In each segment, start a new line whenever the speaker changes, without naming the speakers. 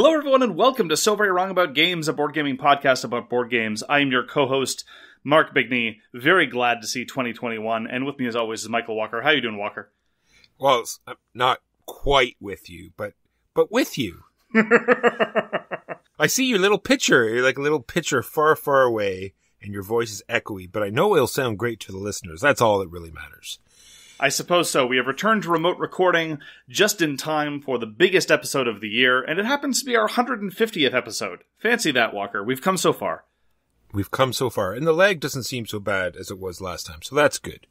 Hello everyone and welcome to So Very Wrong About Games, a board gaming podcast about board games. I am your co-host, Mark Bigney. Very glad to see 2021, and with me as always is Michael Walker. How you doing, Walker?
Well, I'm not quite with you, but with you. I see your little picture. You're like a little picture far, far away, and your voice is echoey, but I know it'll sound great to the listeners. That's all that really matters.
I suppose so. We have returned to remote recording just in time for the biggest episode of the year, and it happens to be our 150th episode. Fancy that, Walker. We've come so far.
We've come so far, and the lag doesn't seem so bad as it was last time, so that's good.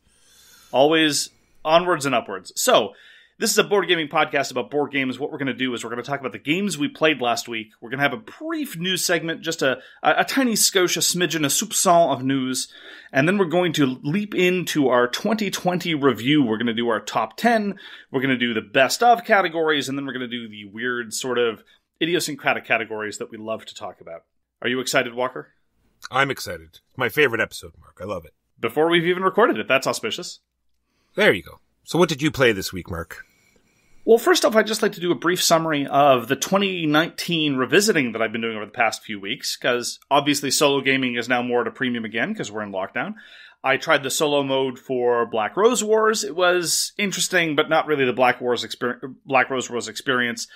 Always onwards and upwards. So, this is a board gaming podcast about board games. What we're going to do is we're going to talk about the games we played last week. We're going to have a brief news segment, just a tiny skosh, a smidgen, a soupçon of news. And then we're going to leap into our 2020 review. We're going to do our top 10. We're going to do the best of categories. And then we're going to do the weird sort of idiosyncratic categories that we love to talk about. Are you excited, Walker?
I'm excited. My favorite episode, Mark. I love it.
Before we've even recorded it. That's auspicious.
There you go. So what did you play this week, Mark?
Well, first off, I'd just like to do a brief summary of the 2019 revisiting that I've been doing over the past few weeks, because obviously solo gaming is now more at a premium again, because we're in lockdown. I tried the solo mode for Black Rose Wars. It was interesting, but not really the Black Rose Wars experience.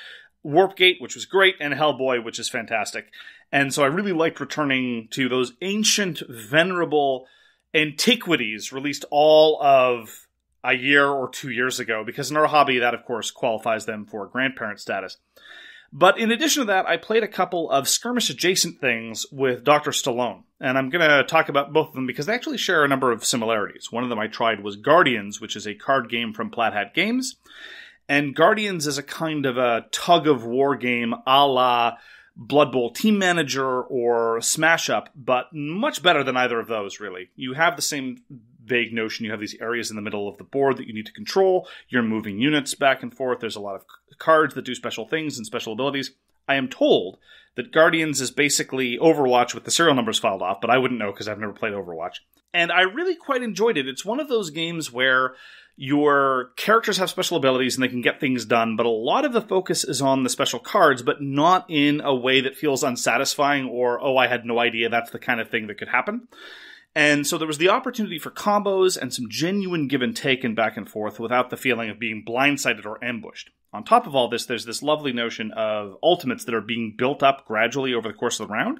Warpgate, which was great, and Hellboy, which is fantastic. And so I really liked returning to those ancient, venerable antiquities released all of a year or 2 years ago, because in our hobby, that of course qualifies them for grandparent status. But in addition to that, I played a couple of skirmish-adjacent things with Dr. Stallone, and I'm going to talk about both of them because they actually share a number of similarities. One of them I tried was Guardians, which is a card game from Plaid Games, and Guardians is a kind of a tug-of-war game a la Blood Bowl Team Manager or Smash Up, but much better than either of those, really. You have the same vague notion. You have these areas in the middle of the board that you need to control. You're moving units back and forth. There's a lot of cards that do special things and special abilities. I am told that Guardians is basically Overwatch with the serial numbers filed off, but I wouldn't know because I've never played Overwatch. And I really quite enjoyed it. It's one of those games where your characters have special abilities and they can get things done, but a lot of the focus is on the special cards, but not in a way that feels unsatisfying or, oh, I had no idea that's the kind of thing that could happen. And so there was the opportunity for combos and some genuine give and take and back and forth without the feeling of being blindsided or ambushed. On top of all this, there's this lovely notion of ultimates that are being built up gradually over the course of the round.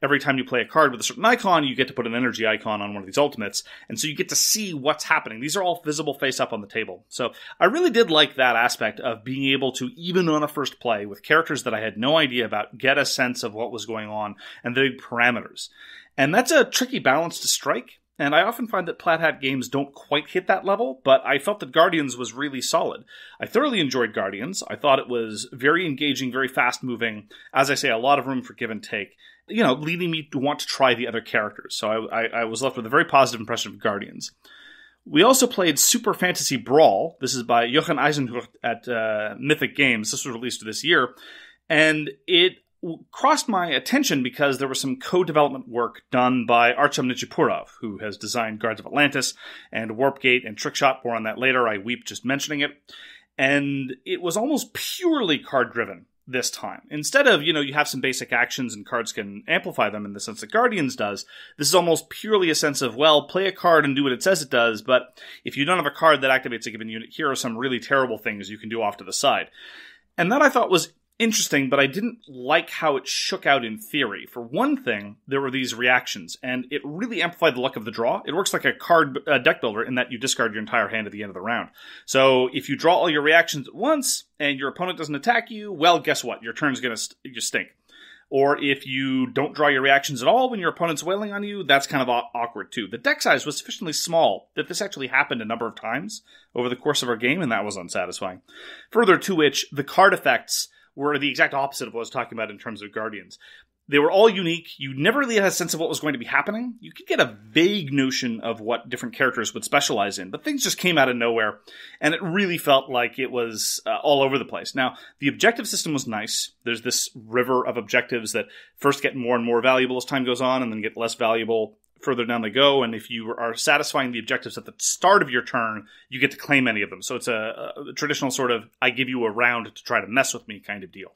Every time you play a card with a certain icon, you get to put an energy icon on one of these ultimates, and so you get to see what's happening. These are all visible face up on the table. So I really did like that aspect of being able to, even on a first play, with characters that I had no idea about, get a sense of what was going on and the big parameters. And that's a tricky balance to strike, and I often find that Plaid Hat games don't quite hit that level, but I felt that Guardians was really solid. I thoroughly enjoyed Guardians. I thought it was very engaging, very fast-moving. As I say, a lot of room for give and take, leading me to want to try the other characters. So I was left with a very positive impression of Guardians. We also played Super Fantasy Brawl. This is by Jochen Eisenhuth at Mythic Games. This was released this year, and it crossed my attention because there was some co-development work done by Artyom Nichiporov, who has designed Guards of Atlantis and Warpgate and Trickshot. More on that later. I weep just mentioning it. And it was almost purely card-driven this time. Instead of, you have some basic actions and cards can amplify them in the sense that Guardians does, this is almost purely a sense of, well, play a card and do what it says it does, but if you don't have a card that activates a given unit, here are some really terrible things you can do off to the side. And that I thought was interesting, but I didn't like how it shook out in theory. For one thing, there were these reactions, and it really amplified the luck of the draw. It works like a deck builder in that you discard your entire hand at the end of the round. So if you draw all your reactions at once, and your opponent doesn't attack you, well, guess what? Your turn's going to just stink. Or if you don't draw your reactions at all when your opponent's wailing on you, that's kind of awkward too. The deck size was sufficiently small that this actually happened a number of times over the course of our game, and that was unsatisfying. Further to which, the card effects were the exact opposite of what I was talking about in terms of Guardians. They were all unique. You never really had a sense of what was going to be happening. You could get a vague notion of what different characters would specialize in, but things just came out of nowhere, and it really felt like it was all over the place. Now, the objective system was nice. There's this river of objectives that first get more and more valuable as time goes on, and then get less valuable further down they go, and if you are satisfying the objectives at the start of your turn, you get to claim any of them. So it's a traditional sort of, I give you a round to try to mess with me kind of deal.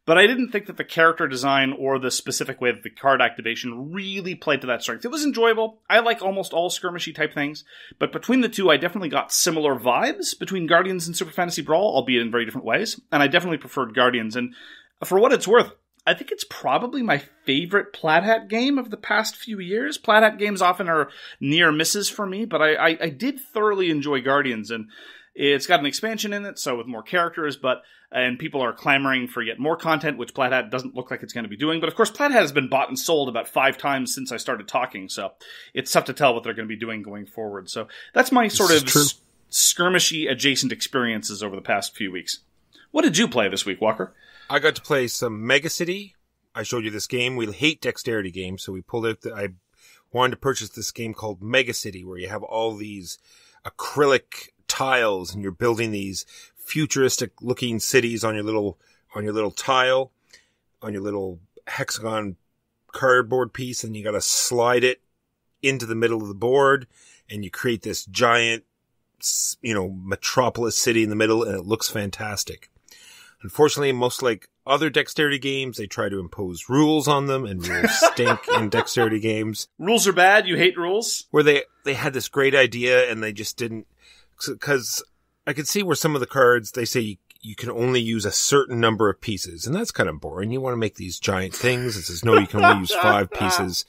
But I didn't think that the character design or the specific way that the card activation really played to that strength. It was enjoyable. I like almost all skirmishy type things. But between the two, I definitely got similar vibes between Guardians and Super Fantasy Brawl, albeit in very different ways. And I definitely preferred Guardians. And for what it's worth, I think it's probably my favorite Plaid Hat game of the past few years. Plaid Hat games often are near misses for me, but I did thoroughly enjoy Guardians, and it's got an expansion in it, so with more characters, and people are clamoring for yet more content, which Plaid Hat doesn't look like it's going to be doing. But of course, Plaid Hat has been bought and sold about 5 times since I started talking, so it's tough to tell what they're going to be doing going forward. So that's my sort of skirmishy adjacent experiences over the past few weeks. What did you play this week, Walker?
I got to play some MegaCity. I showed you this game. We hate dexterity games, so we pulled out I wanted to purchase this game called MegaCity, where you have all these acrylic tiles and you're building these futuristic looking cities on your little tile, on your little hexagon cardboard piece, and you got to slide it into the middle of the board, and you create this giant, metropolis city in the middle, and it looks fantastic. Unfortunately, most like other dexterity games, they try to impose rules on them, and rules stink in dexterity games.
Rules are bad? You hate rules?
Where they had this great idea, and they just didn't... Because I could see where some of the cards, they say you can only use a certain number of pieces, and that's kind of boring. You want to make these giant things. It says, no, you can only use 5 pieces.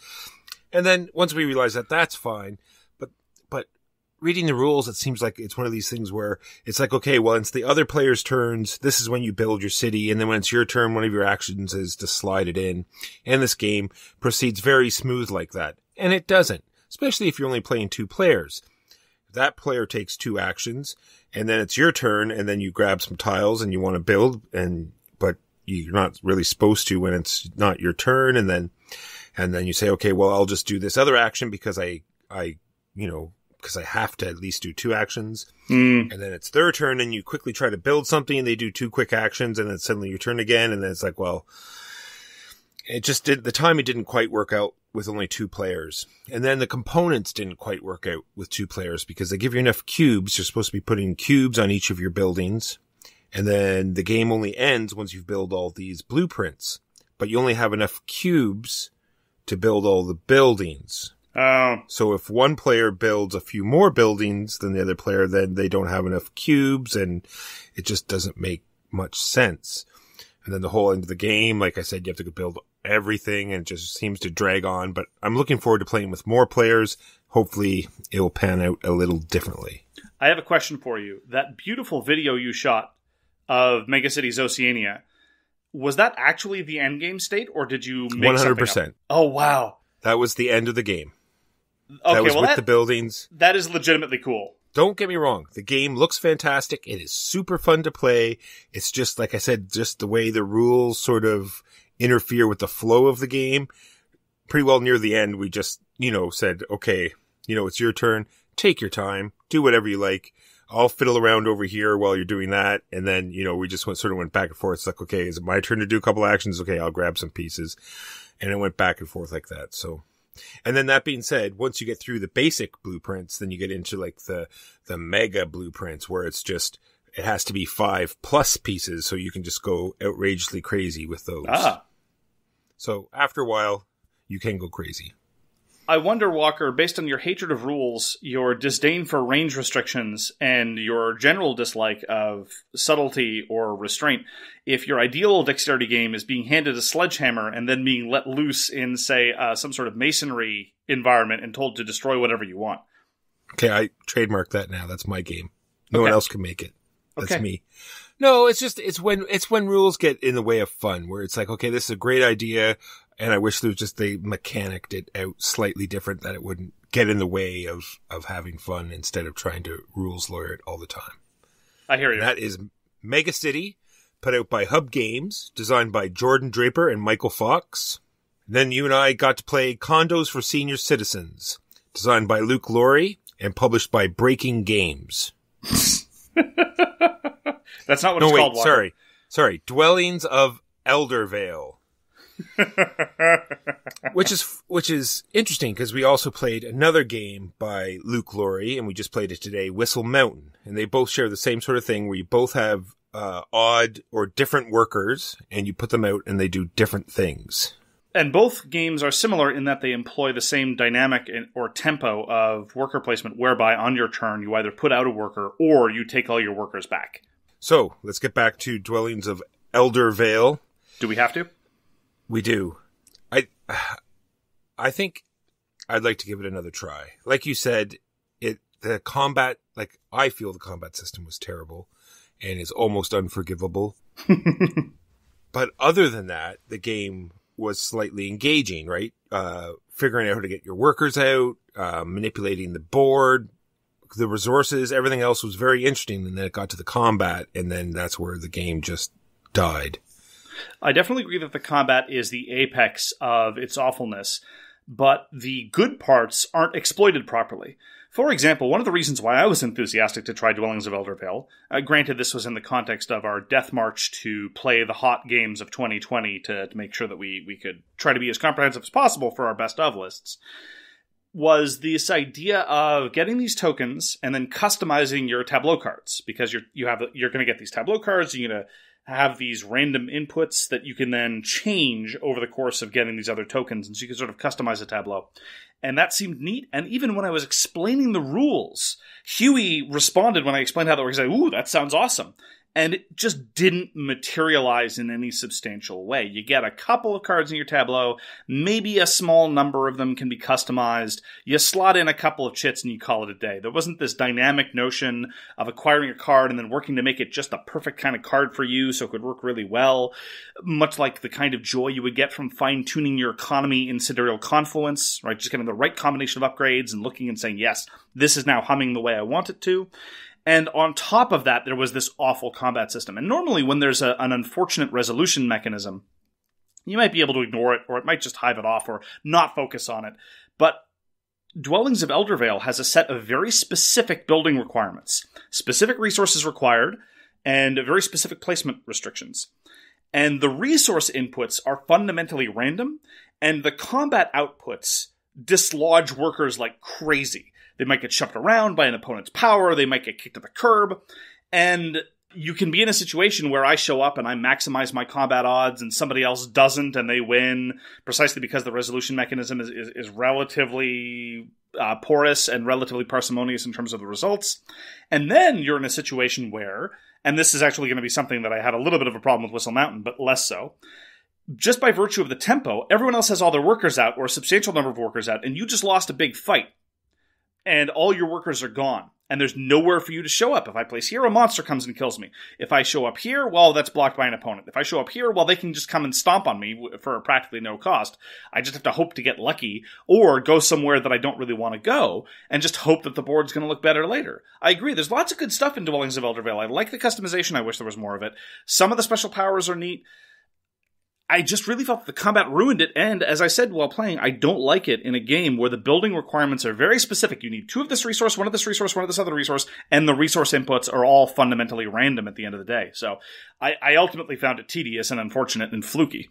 And then once we realized that, that's fine. But reading the rules, it seems like it's one of these things where it's like, okay, well, it's the other player's turns. This is when you build your city. And then when it's your turn, one of your actions is to slide it in. And this game proceeds very smooth like that. And it doesn't, especially if you're only playing 2 players. That player takes 2 actions, and then it's your turn, and then you grab some tiles and you want to build, but you're not really supposed to when it's not your turn. And then you say, okay, well, I'll just do this other action because because I have to at least do 2 actions. And then it's their turn, and you quickly try to build something, and they do 2 quick actions, and then suddenly your turn again. And then it's like, well, it didn't quite work out with only 2 players. And then the components didn't quite work out with 2 players because they give you enough cubes. You're supposed to be putting cubes on each of your buildings. And then the game only ends once you've built all these blueprints, but you only have enough cubes to build all the buildings.
Oh.
So if one player builds a few more buildings than the other player, then they don't have enough cubes, and it just doesn't make much sense. And then the whole end of the game, like I said, you have to build everything, and it just seems to drag on. But I'm looking forward to playing with more players. Hopefully it'll pan out a little differently.
I have a question for you. That beautiful video you shot of MegaCity's Oceania, was that actually the end game state, or did you make 100%. Something up? Oh, wow.
That was the end of the game.
Okay,
that was with the buildings.
That is legitimately cool.
Don't get me wrong. The game looks fantastic. It is super fun to play. It's just, like I said, just the way the rules sort of interfere with the flow of the game. Pretty well near the end, we just, said, okay, it's your turn. Take your time. Do whatever you like. I'll fiddle around over here while you're doing that. And then, we just went back and forth. It's like, okay, is it my turn to do a couple actions? Okay, I'll grab some pieces. And it went back and forth like that. So, and then that being said, once you get through the basic blueprints, then you get into like the mega blueprints where it has to be 5+ pieces. So you can just go outrageously crazy with those. So after a while, you can go crazy.
I wonder, Walker, based on your hatred of rules, your disdain for range restrictions, and your general dislike of subtlety or restraint, if your ideal dexterity game is being handed a sledgehammer and then being let loose in, say, some sort of masonry environment and told to destroy whatever you want.
Okay, I trademark that now. That's my game. No one else can make it. That's me. No, it's when rules get in the way of fun, where it's like, okay, this is a great idea, and I wish they mechanicked it out slightly different, that it wouldn't get in the way of having fun instead of trying to rules lawyer it all the time.
I hear you.
And that is MegaCity, put out by Hub Games, designed by Jordan Draper and Michael Fox. Then you and I got to play Condos for Senior Citizens, designed by Laurie and published by Breaking Games.
That's not what it's called, Walker.
Sorry. Dwellings of Eldervale. which is interesting because we also played another game by Laurie, and we just played it today, Whistle Mountain, and they both share the same sort of thing where you both have odd or different workers, and you put them out and they do different things.
And both games are similar in that they employ the same dynamic or tempo of worker placement, whereby on your turn you either put out a worker or you take all your workers back.
So, let's get back to Dwellings of Eldervale.
Do we have to?
We do. I think I'd like to give it another try. Like you said, the combat, like I feel the combat system was terrible and is almost unforgivable. But other than that, the game was slightly engaging, right? Figuring out how to get your workers out, manipulating the board, the resources, everything else was very interesting. And then it got to the combat, and then that's where the game just died.
I definitely agree that the combat is the apex of its awfulness, but the good parts aren't exploited properly. For example, one of the reasons why I was enthusiastic to try Dwellings of Eldervale, granted this was in the context of our death march to play the hot games of 2020 to make sure that we could try to be as comprehensive as possible for our best of lists, was this idea of getting these tokens and then customizing your tableau cards, because you're going to get these tableau cards, you're going to have these random inputs that you can then change over the course of getting these other tokens, and so you can sort of customize a tableau. And that seemed neat, and even when I was explaining the rules, Huey responded when I explained how that works, like, ooh, that sounds awesome. And it just didn't materialize in any substantial way. You get a couple of cards in your tableau, maybe a small number of them can be customized, you slot in a couple of chits and you call it a day. There wasn't this dynamic notion of acquiring a card and then working to make it just the perfect kind of card for you so it could work really well, much like the kind of joy you would get from fine-tuning your economy in Sidereal Confluence, right? Just getting the right combination of upgrades and looking and saying, yes, this is now humming the way I want it to. And on top of that, there was this awful combat system. And normally when there's an unfortunate resolution mechanism, you might be able to ignore it, or it might just hive it off, or not focus on it. But Dwellings of Eldervale has a set of very specific building requirements, specific resources required, and very specific placement restrictions. And the resource inputs are fundamentally random, and the combat outputs dislodge workers like crazy. They might get shoved around by an opponent's power, they might get kicked to the curb, and you can be in a situation where I show up and I maximize my combat odds and somebody else doesn't and they win, precisely because the resolution mechanism is relatively porous and relatively parsimonious in terms of the results. And then you're in a situation where, and this is actually going to be something that I had a little bit of a problem with Whistle Mountain, but less so, just by virtue of the tempo, everyone else has all their workers out, or a substantial number of workers out, and you just lost a big fight. And all your workers are gone. And there's nowhere for you to show up. If I place here, a monster comes and kills me. If I show up here, well, that's blocked by an opponent. If I show up here, well, they can just come and stomp on me for practically no cost. I just have to hope to get lucky, or go somewhere that I don't really want to go, and just hope that the board's going to look better later. I agree, there's lots of good stuff in Dwellings of Eldervale. I like the customization, I wish there was more of it. Some of the special powers are neat. I just really felt that the combat ruined it, and as I said while playing, I don't like it in a game where the building requirements are very specific. You need 2 of this resource, 1 of this resource, 1 of this other resource, and the resource inputs are all fundamentally random at the end of the day. So I ultimately found it tedious and unfortunate and fluky.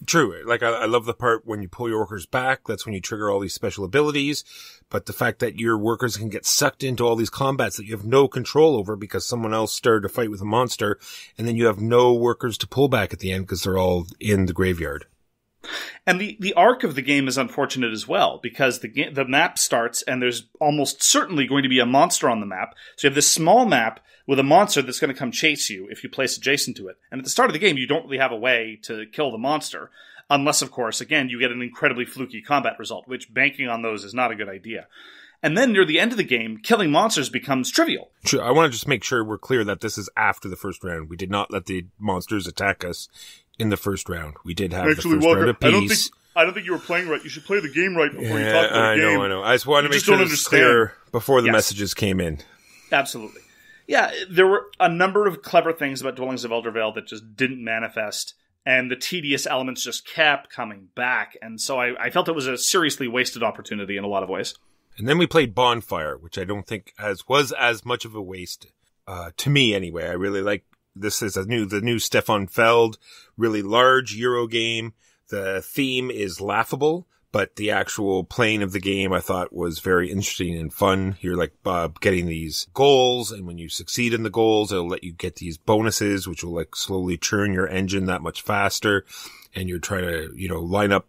True. Like, I love the part when you pull your workers back. That's when you trigger all these special abilities. But the fact that your workers can get sucked into all these combats that you have no control over because someone else started a fight with a monster, and then you have no workers to pull back at the end because they're all in the graveyard.
And the arc of the game is unfortunate as well, because the map starts and there's almost certainly going to be a monster on the map. So you have this small map with a monster that's going to come chase you if you place adjacent to it. And at the start of the game, you don't really have a way to kill the monster, unless, of course, again, you get an incredibly fluky combat result, which banking on those is not a good idea. And then near the end of the game, killing monsters becomes trivial.
Sure, I want to just make sure we're clear that this is after the first round. We did not let the monsters attack us in the first round. We did have the first round of peace.
I don't think you were playing right. You should play the game right before you talk about the game.
I know. I just wanted to make sure it was clear before the messages came in.
Absolutely. Yeah, there were a number of clever things about Dwellings of Eldervale that just didn't manifest, and the tedious elements just kept coming back, and so I felt it was a seriously wasted opportunity in a lot of ways.
And then we played Bonfire, which I don't think was as much of a waste, to me anyway. I really like this. Is the new Stefan Feld, really large Euro game. The theme is laughable, But the actual playing of the game I thought was very interesting and fun. You're like getting these goals, and when you succeed in the goals, it'll let you get these bonuses, which will like slowly churn your engine that much faster. And you're trying to, line up.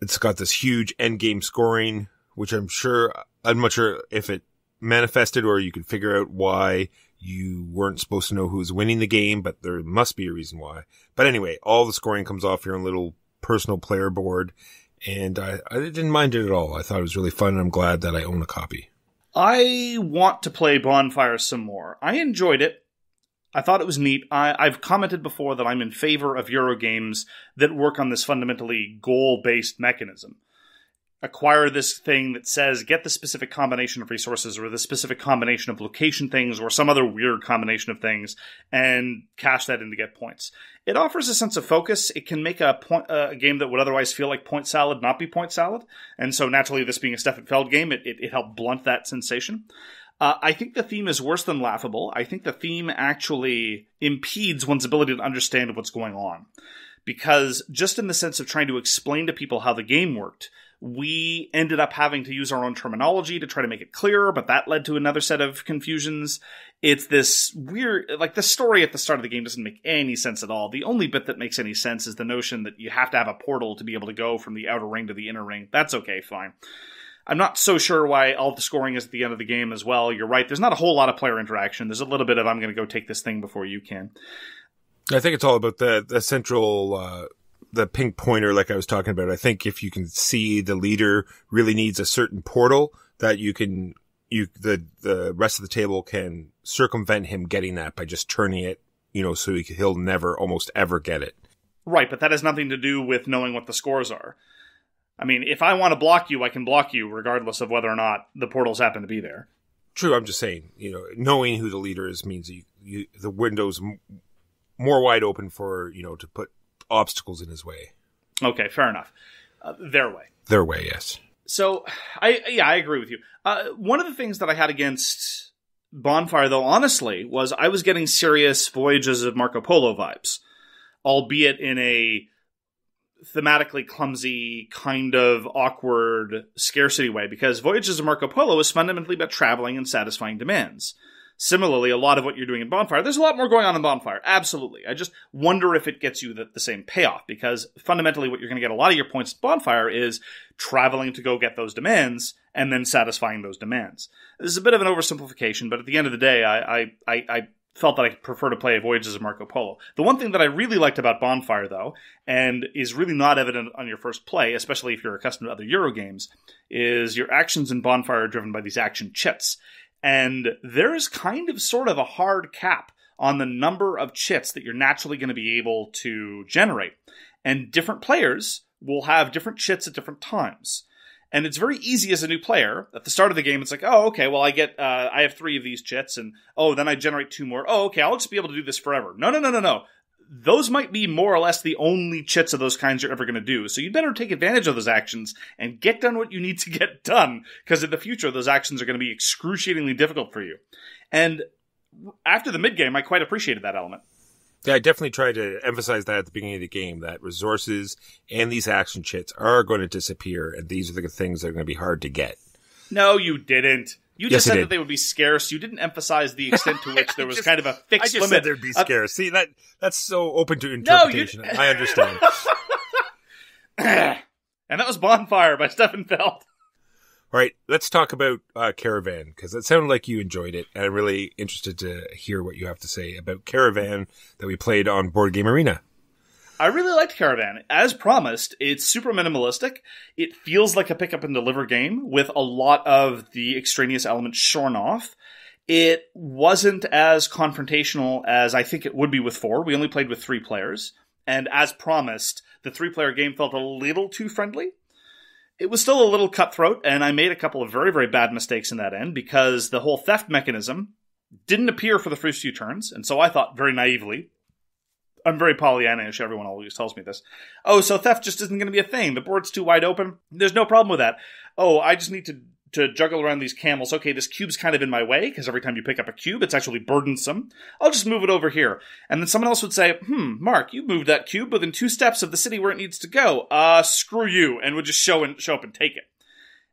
It's got this huge end game scoring, which I'm not sure if it manifested or you could figure out why you weren't supposed to know who was winning the game, but there must be a reason why. But anyway, all the scoring comes off your own little personal player board. And I didn't mind it at all. I thought it was really fun, and I'm glad that I own a copy.
I want to play Bonfire some more. I enjoyed it. I thought it was neat. I've commented before that I'm in favor of Euro games that work on this fundamentally goal-based mechanism. Acquire this thing that says, get the specific combination of resources or the specific combination of location things or some other weird combination of things and cash that in to get points. It offers a sense of focus. It can make a game that would otherwise feel like point salad not be point salad. And so naturally, this being a Stefan Feld game, it helped blunt that sensation. I think the theme is worse than laughable. I think the theme actually impedes one's ability to understand what's going on. Because just in the sense of trying to explain to people how the game worked, we ended up having to use our own terminology to try to make it clearer, but that led to another set of confusions. It's this weird, like the story at the start of the game doesn't make any sense at all. The only bit that makes any sense is the notion that you have to have a portal to be able to go from the outer ring to the inner ring. That's okay, fine. I'm not so sure why all the scoring is at the end of the game as well. You're right, there's not a whole lot of player interaction. There's a little bit of, I'm going to go take this thing before you can.
I think it's all about the central, the pink pointer like I was talking about. I think if you can see the leader really needs a certain portal that the rest of the table can circumvent him getting that by just turning it, so he'll never, almost ever get it.
Right, but that has nothing to do with knowing what the scores are. I mean, if I want to block you, I can block you regardless of whether or not the portals happen to be there.
True, I'm just saying, knowing who the leader is means the window's more wide open for, to put obstacles in his way.
Okay, fair enough. Their way.
Their way, yes.
So, I agree with you. One of the things that I had against Bonfire, though, honestly, was I was getting serious Voyages of Marco Polo vibes, albeit in a thematically clumsy, kind of awkward scarcity way, because Voyages of Marco Polo is fundamentally about traveling and satisfying demands. Similarly, a lot of what you're doing in Bonfire, there's a lot more going on in Bonfire, absolutely. I just wonder if it gets you the same payoff, because fundamentally what you're going to get a lot of your points in Bonfire is traveling to go get those demands, and then satisfying those demands. This is a bit of an oversimplification, but at the end of the day, I felt that I prefer to play Voyages of Marco Polo. The one thing that I really liked about Bonfire, though, and is really not evident on your first play, especially if you're accustomed to other Euro games, is your actions in Bonfire are driven by these action chits. And there is kind of sort of a hard cap on the number of chits that you're naturally going to be able to generate. And different players will have different chits at different times. And it's very easy as a new player. At the start of the game, it's like, oh, okay, well, I have 3 of these chits, and then I generate 2 more. Oh, okay, I'll just be able to do this forever. No. Those might be more or less the only chits of those kinds you're ever going to do. So you'd better take advantage of those actions and get done what you need to get done, because in the future, those actions are going to be excruciatingly difficult for you. And after the mid-game, I quite appreciated that element.
Yeah, I definitely tried to emphasize that at the beginning of the game, that resources and these action chits are going to disappear, and these are the things that are going to be hard to get.
No, you didn't. You just
Yes,
said that they would be scarce. You didn't emphasize the extent to which there was kind of a fixed limit.
I just said they'd be scarce. See, that's so open to interpretation.
No,
I understand.
And that was Bonfire by Stefan Feld.
All right, let's talk about Caravan, because it sounded like you enjoyed it, and I'm really interested to hear what you have to say about Caravan that we played on Board Game Arena.
I really liked Caravan. As promised, it's super minimalistic. It feels like a pick up and deliver game with a lot of the extraneous elements shorn off. It wasn't as confrontational as I think it would be with 4. We only played with 3 players. And as promised, the 3-player game felt a little too friendly. It was still a little cutthroat, and I made a couple of very, very bad mistakes in that end, because the whole theft mechanism didn't appear for the first few turns, and so I thought very naively, I'm very Pollyannish, everyone always tells me this, oh, so theft just isn't going to be a thing, the board's too wide open, there's no problem with that. Oh, I just need to to juggle around these camels. Okay, this cube's kind of in my way, because every time you pick up a cube, it's actually burdensome. I'll just move it over here. And then someone else would say, Mark, you moved that cube within 2 steps of the city where it needs to go. Screw you. And would just show up and take it.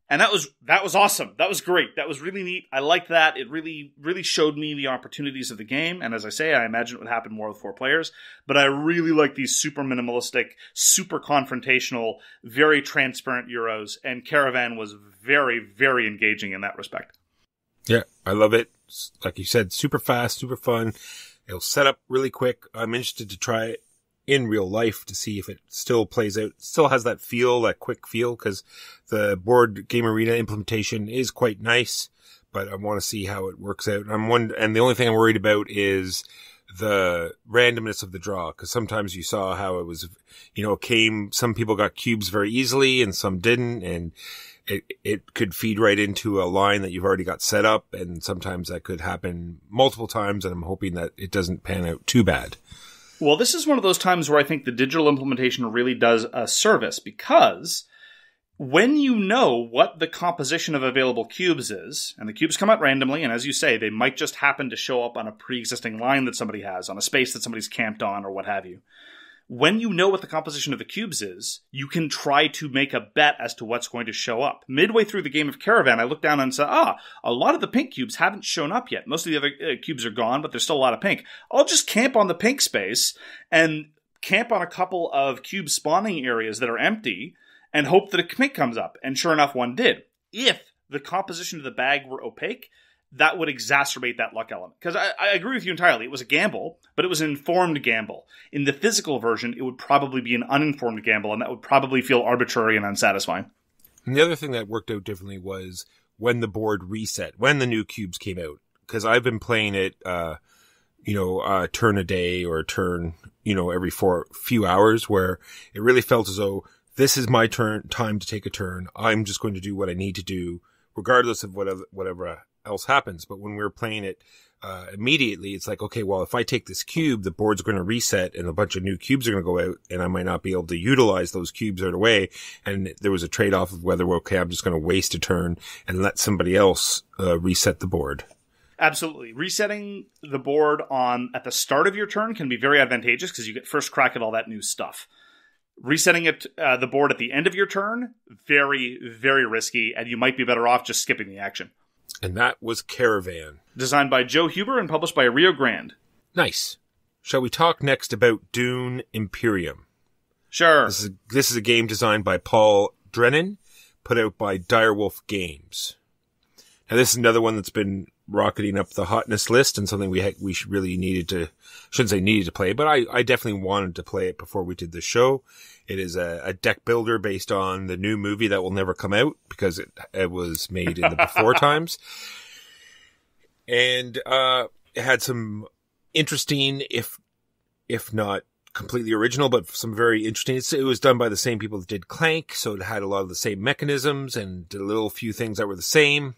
And that was awesome. That was great. That was really neat. I liked that. It really, really showed me the opportunities of the game. And as I say, I imagine it would happen more with 4 players. But I really like these super minimalistic, super confrontational, very transparent Euros. And Caravan was very, very engaging in that respect.
Yeah, I love it. Like you said, super fast, super fun. It'll set up really quick. I'm interested to try it in real life to see if it still plays out, still has that feel, that quick feel, because the board game arena implementation is quite nice, but I want to see how it works out. And the only thing I'm worried about is the randomness of the draw, because sometimes you saw how it was, some people got cubes very easily and some didn't, and it could feed right into a line that you've already got set up, and sometimes that could happen multiple times, and I'm hoping that it doesn't pan out too bad.
Well, this is one of those times where I think the digital implementation really does a service, because when you know what the composition of available cubes is, and the cubes come out randomly, and as you say, they might just happen to show up on a pre-existing line that somebody has, on a space that somebody's camped on, or what have you. When you know what the composition of the cubes is, you can try to make a bet as to what's going to show up. Midway through the game of Caravan, I looked down and said, a lot of the pink cubes haven't shown up yet. Most of the other cubes are gone, but there's still a lot of pink. I'll just camp on the pink space and camp on a couple of cube spawning areas that are empty and hope that a pink comes up. And sure enough, one did. If the composition of the bag were opaque, that would exacerbate that luck element. Because I agree with you entirely. It was a gamble, but it was an informed gamble. In the physical version, it would probably be an uninformed gamble, and that would probably feel arbitrary and unsatisfying.
And the other thing that worked out differently was when the board reset, when the new cubes came out. Because I've been playing it, a turn a day or a turn, every few hours, where it really felt as though this is my time to take a turn. I'm just going to do what I need to do, regardless of whatever else happens. But when we were playing it immediately, it's like, okay, well, if I take this cube, the board's going to reset and a bunch of new cubes are going to go out, and I might not be able to utilize those cubes right away. And there was a trade-off of whether, okay, I'm just going to waste a turn and let somebody else reset the board.
Absolutely. Resetting the board at the start of your turn can be very advantageous because you get first crack at all that new stuff. Resetting the board at the end of your turn, very, very risky, and you might be better off just skipping the action.
And that was Caravan.
Designed by Joe Huber and published by Rio Grande.
Nice. Shall we talk next about Dune Imperium?
Sure.
This is a game designed by Paul Dennen, put out by Direwolf Games. Now, this is another one that's been rocketing up the hotness list, and something we should really shouldn't say needed to play, but I definitely wanted to play it before we did the show. It is a deck builder based on the new movie that will never come out because it was made in the before times. And it had some interesting, if not completely original, but some very interesting. It was done by the same people that did Clank, so it had a lot of the same mechanisms and a little few things that were the same.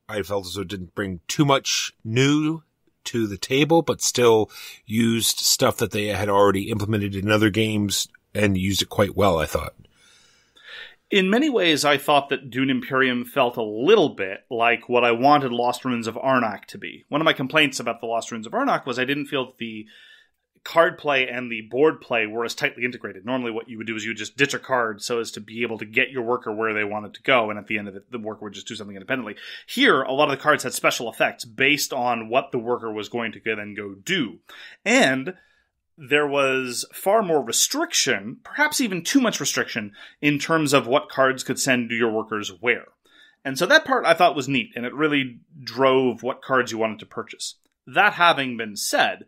I felt as though it didn't bring too much new to the table, but still used stuff that they had already implemented in other games and used it quite well, I thought.
In many ways, I thought that Dune Imperium felt a little bit like what I wanted Lost Ruins of Arnak to be. One of my complaints about the Lost Ruins of Arnak was I didn't feel that the card play and the board play were as tightly integrated. Normally what you would do is you would just ditch a card so as to be able to get your worker where they wanted to go, and at the end of it, the worker would just do something independently. Here, a lot of the cards had special effects based on what the worker was going to then go do. And there was far more restriction, perhaps even too much restriction, in terms of what cards could send your workers where. And so that part I thought was neat, and it really drove what cards you wanted to purchase. That having been said,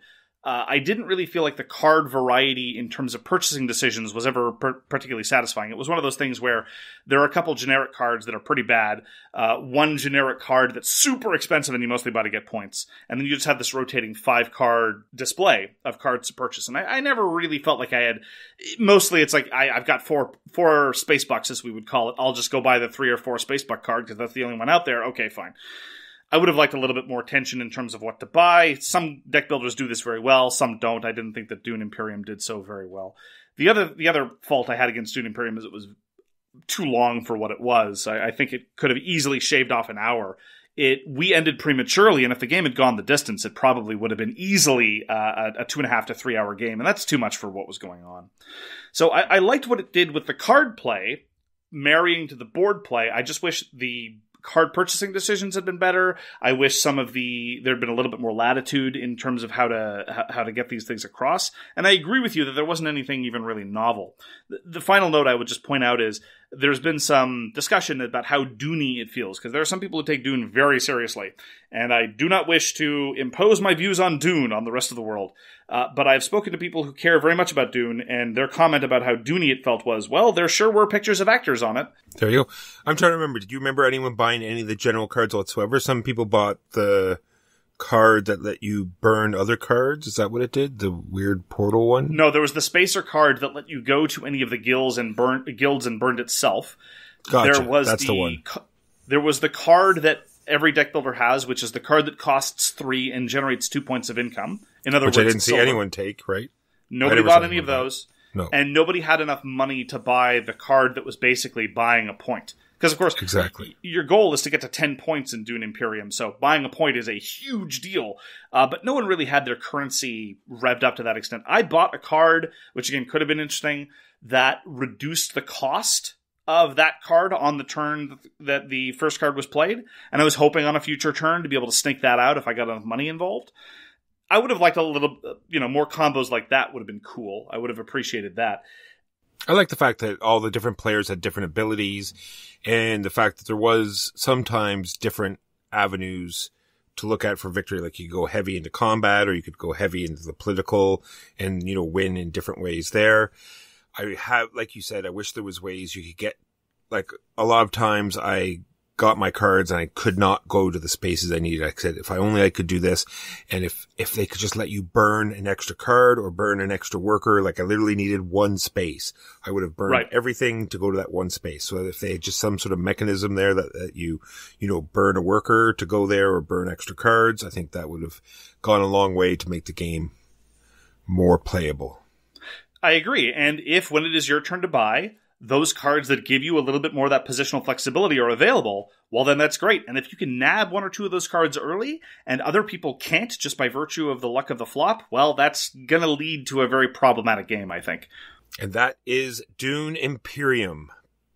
I didn't really feel like the card variety in terms of purchasing decisions was ever particularly satisfying. It was one of those things where there are a couple generic cards that are pretty bad, one generic card that's super expensive and you mostly buy to get points, and then you just have this rotating 5-card display of cards to purchase. And I never really felt like I had... Mostly it's like I've got four space bucks, as we would call it. I'll just go buy the 3 or 4 space buck card because that's the only one out there. Okay, fine. I would have liked a little bit more tension in terms of what to buy. Some deck builders do this very well, some don't. I didn't think that Dune Imperium did so very well. The other fault I had against Dune Imperium is it was too long for what it was. I think it could have easily shaved off an hour. We ended prematurely, and if the game had gone the distance, it probably would have been easily a 2.5 to 3 hour game, and that's too much for what was going on. So I liked what it did with the card play, marrying to the board play. I just wish the card purchasing decisions had been better. I wish there had been a little bit more latitude in terms of how to get these things across. And I agree with you that there wasn't anything even really novel. The final note I would just point out is there's been some discussion about how Dune-y it feels, because there are some people who take Dune very seriously. And I do not wish to impose my views on Dune on the rest of the world. But I've spoken to people who care very much about Dune, and their comment about how Dune-y it felt was, well, there sure were pictures of actors on it.
There you go. I'm trying to remember. Did you remember anyone buying any of the general cards whatsoever? Some people bought the card that let you burn other cards. Is that what it did? The weird portal one?
No, there was the spacer card that let you go to any of the guilds and burned itself.
Gotcha. That's the one.
There was the card that every deck builder has, which is the card that costs 3 and generates 2 points of income. In other words,
I didn't see anyone take, right?
Nobody bought any of those.
No.
And nobody had enough money to buy the card that was basically buying a point. Because, of course,
exactly,
your goal is to get to 10 points in Dune Imperium, so buying a point is a huge deal. But no one really had their currency revved up to that extent. I bought a card, which again could have been interesting, that reduced the cost of that card on the turn that the first card was played, and I was hoping on a future turn to be able to snake that out if I got enough money involved. I would have liked a little, more combos like that would have been cool. I would have appreciated that.
I like the fact that all the different players had different abilities, and the fact that there was sometimes different avenues to look at for victory. Like you could go heavy into combat, or you could go heavy into the political and, win in different ways there. Like you said, I wish there was ways you could get, like a lot of times I got my cards and I could not go to the spaces I needed. I said, if I could do this, and if they could just let you burn an extra card or burn an extra worker, like I literally needed one space, I would have burned everything to go to that one space. So if they had just some sort of mechanism there that you burn a worker to go there or burn extra cards, I think that would have gone a long way to make the game more playable.
I agree. And if, when it is your turn to buy, those cards that give you a little bit more of that positional flexibility are available, well, then that's great. And if you can nab 1 or 2 of those cards early, and other people can't just by virtue of the luck of the flop, well, that's going to lead to a very problematic game, I think.
And that is Dune Imperium,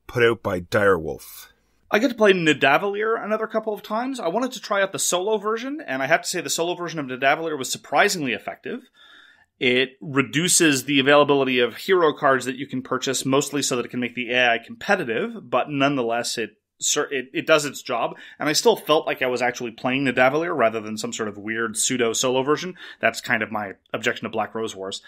put out by Direwolf.
I get to play Nidavellir another couple of times. I wanted to try out the solo version, and I have to say the solo version of Nidavellir was surprisingly effective. It reduces the availability of hero cards that you can purchase, mostly so that it can make the AI competitive, but nonetheless, it does its job. And I still felt like I was actually playing Nidavellir rather than some sort of weird pseudo-solo version. That's kind of my objection to Black Rose Wars.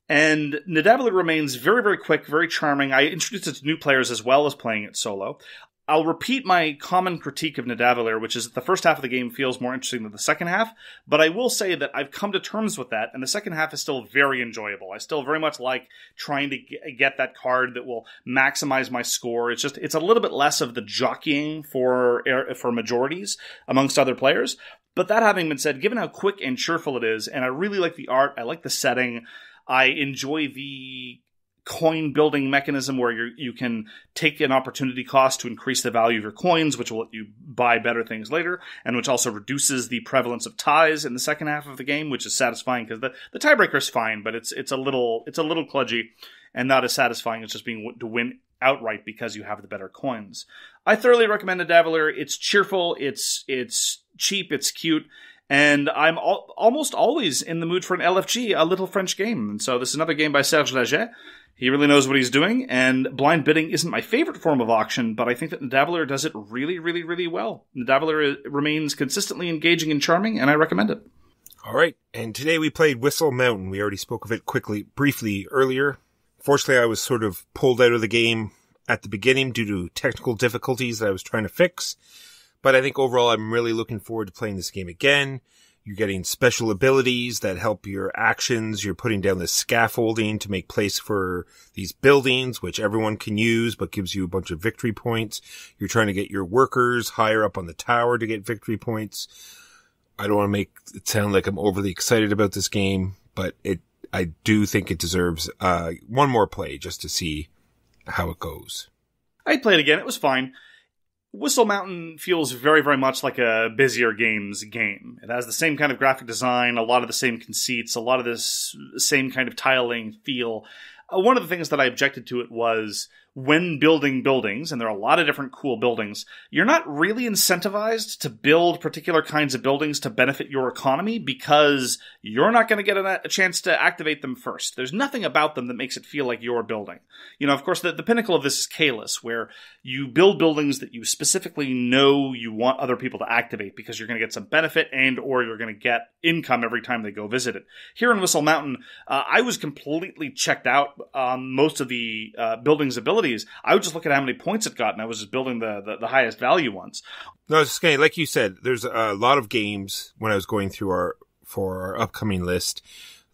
And Nidavellir remains very, very quick, very charming. I introduced it to new players as well as playing it solo. I'll repeat my common critique of Nidavellir, which is that the first half of the game feels more interesting than the second half, but I will say that I've come to terms with that, and the second half is still very enjoyable. I still very much like trying to get that card that will maximize my score. It's a little bit less of the jockeying for majorities amongst other players. But that having been said, given how quick and cheerful it is, and I really like the art, I like the setting, I enjoy the coin building mechanism where you can take an opportunity cost to increase the value of your coins, which will let you buy better things later, and which also reduces the prevalence of ties in the second half of the game, which is satisfying because the tiebreaker is fine, but it's a little kludgy and not as satisfying as just being to win outright because you have the better coins. I thoroughly recommend Nidavellir. It's cheerful, it's cheap, it's cute. And I'm almost always in the mood for an LFG, a little French game. And so this is another game by Serge Laget. He really knows what he's doing, and blind bidding isn't my favorite form of auction, but I think that Nidavellir does it really, really, really well. Nidavellir remains consistently engaging and charming, and I recommend it.
All right, and today we played Whistle Mountain. We already spoke of it briefly earlier. Fortunately, I was sort of pulled out of the game at the beginning due to technical difficulties that I was trying to fix. But I think overall, I'm really looking forward to playing this game again. You're getting special abilities that help your actions. You're putting down the scaffolding to make place for these buildings, which everyone can use, but gives you a bunch of victory points. You're trying to get your workers higher up on the tower to get victory points. I don't want to make it sound like I'm overly excited about this game, but I do think it deserves one more play just to see how it goes.
I'd play it again. It was fine. Whistle Mountain feels very, very much like a Bézier Games game. It has the same kind of graphic design, a lot of the same conceits, a lot of this same kind of tiling feel. One of the things that I objected to it was when building buildings, and there are a lot of different cool buildings, you're not really incentivized to build particular kinds of buildings to benefit your economy because you're not going to get a chance to activate them first. There's nothing about them that makes it feel like you're building. You know, of course, the pinnacle of this is Calis, where you build buildings that you specifically know you want other people to activate because you're going to get some benefit and or you're going to get income every time they go visit it. Here in Whistle Mountain, I was completely checked out on most of the buildings' abilities. I would just look at how many points it got, and I was just building the highest value ones.
No, it's okay. Like you said, there's a lot of games when I was going through our upcoming list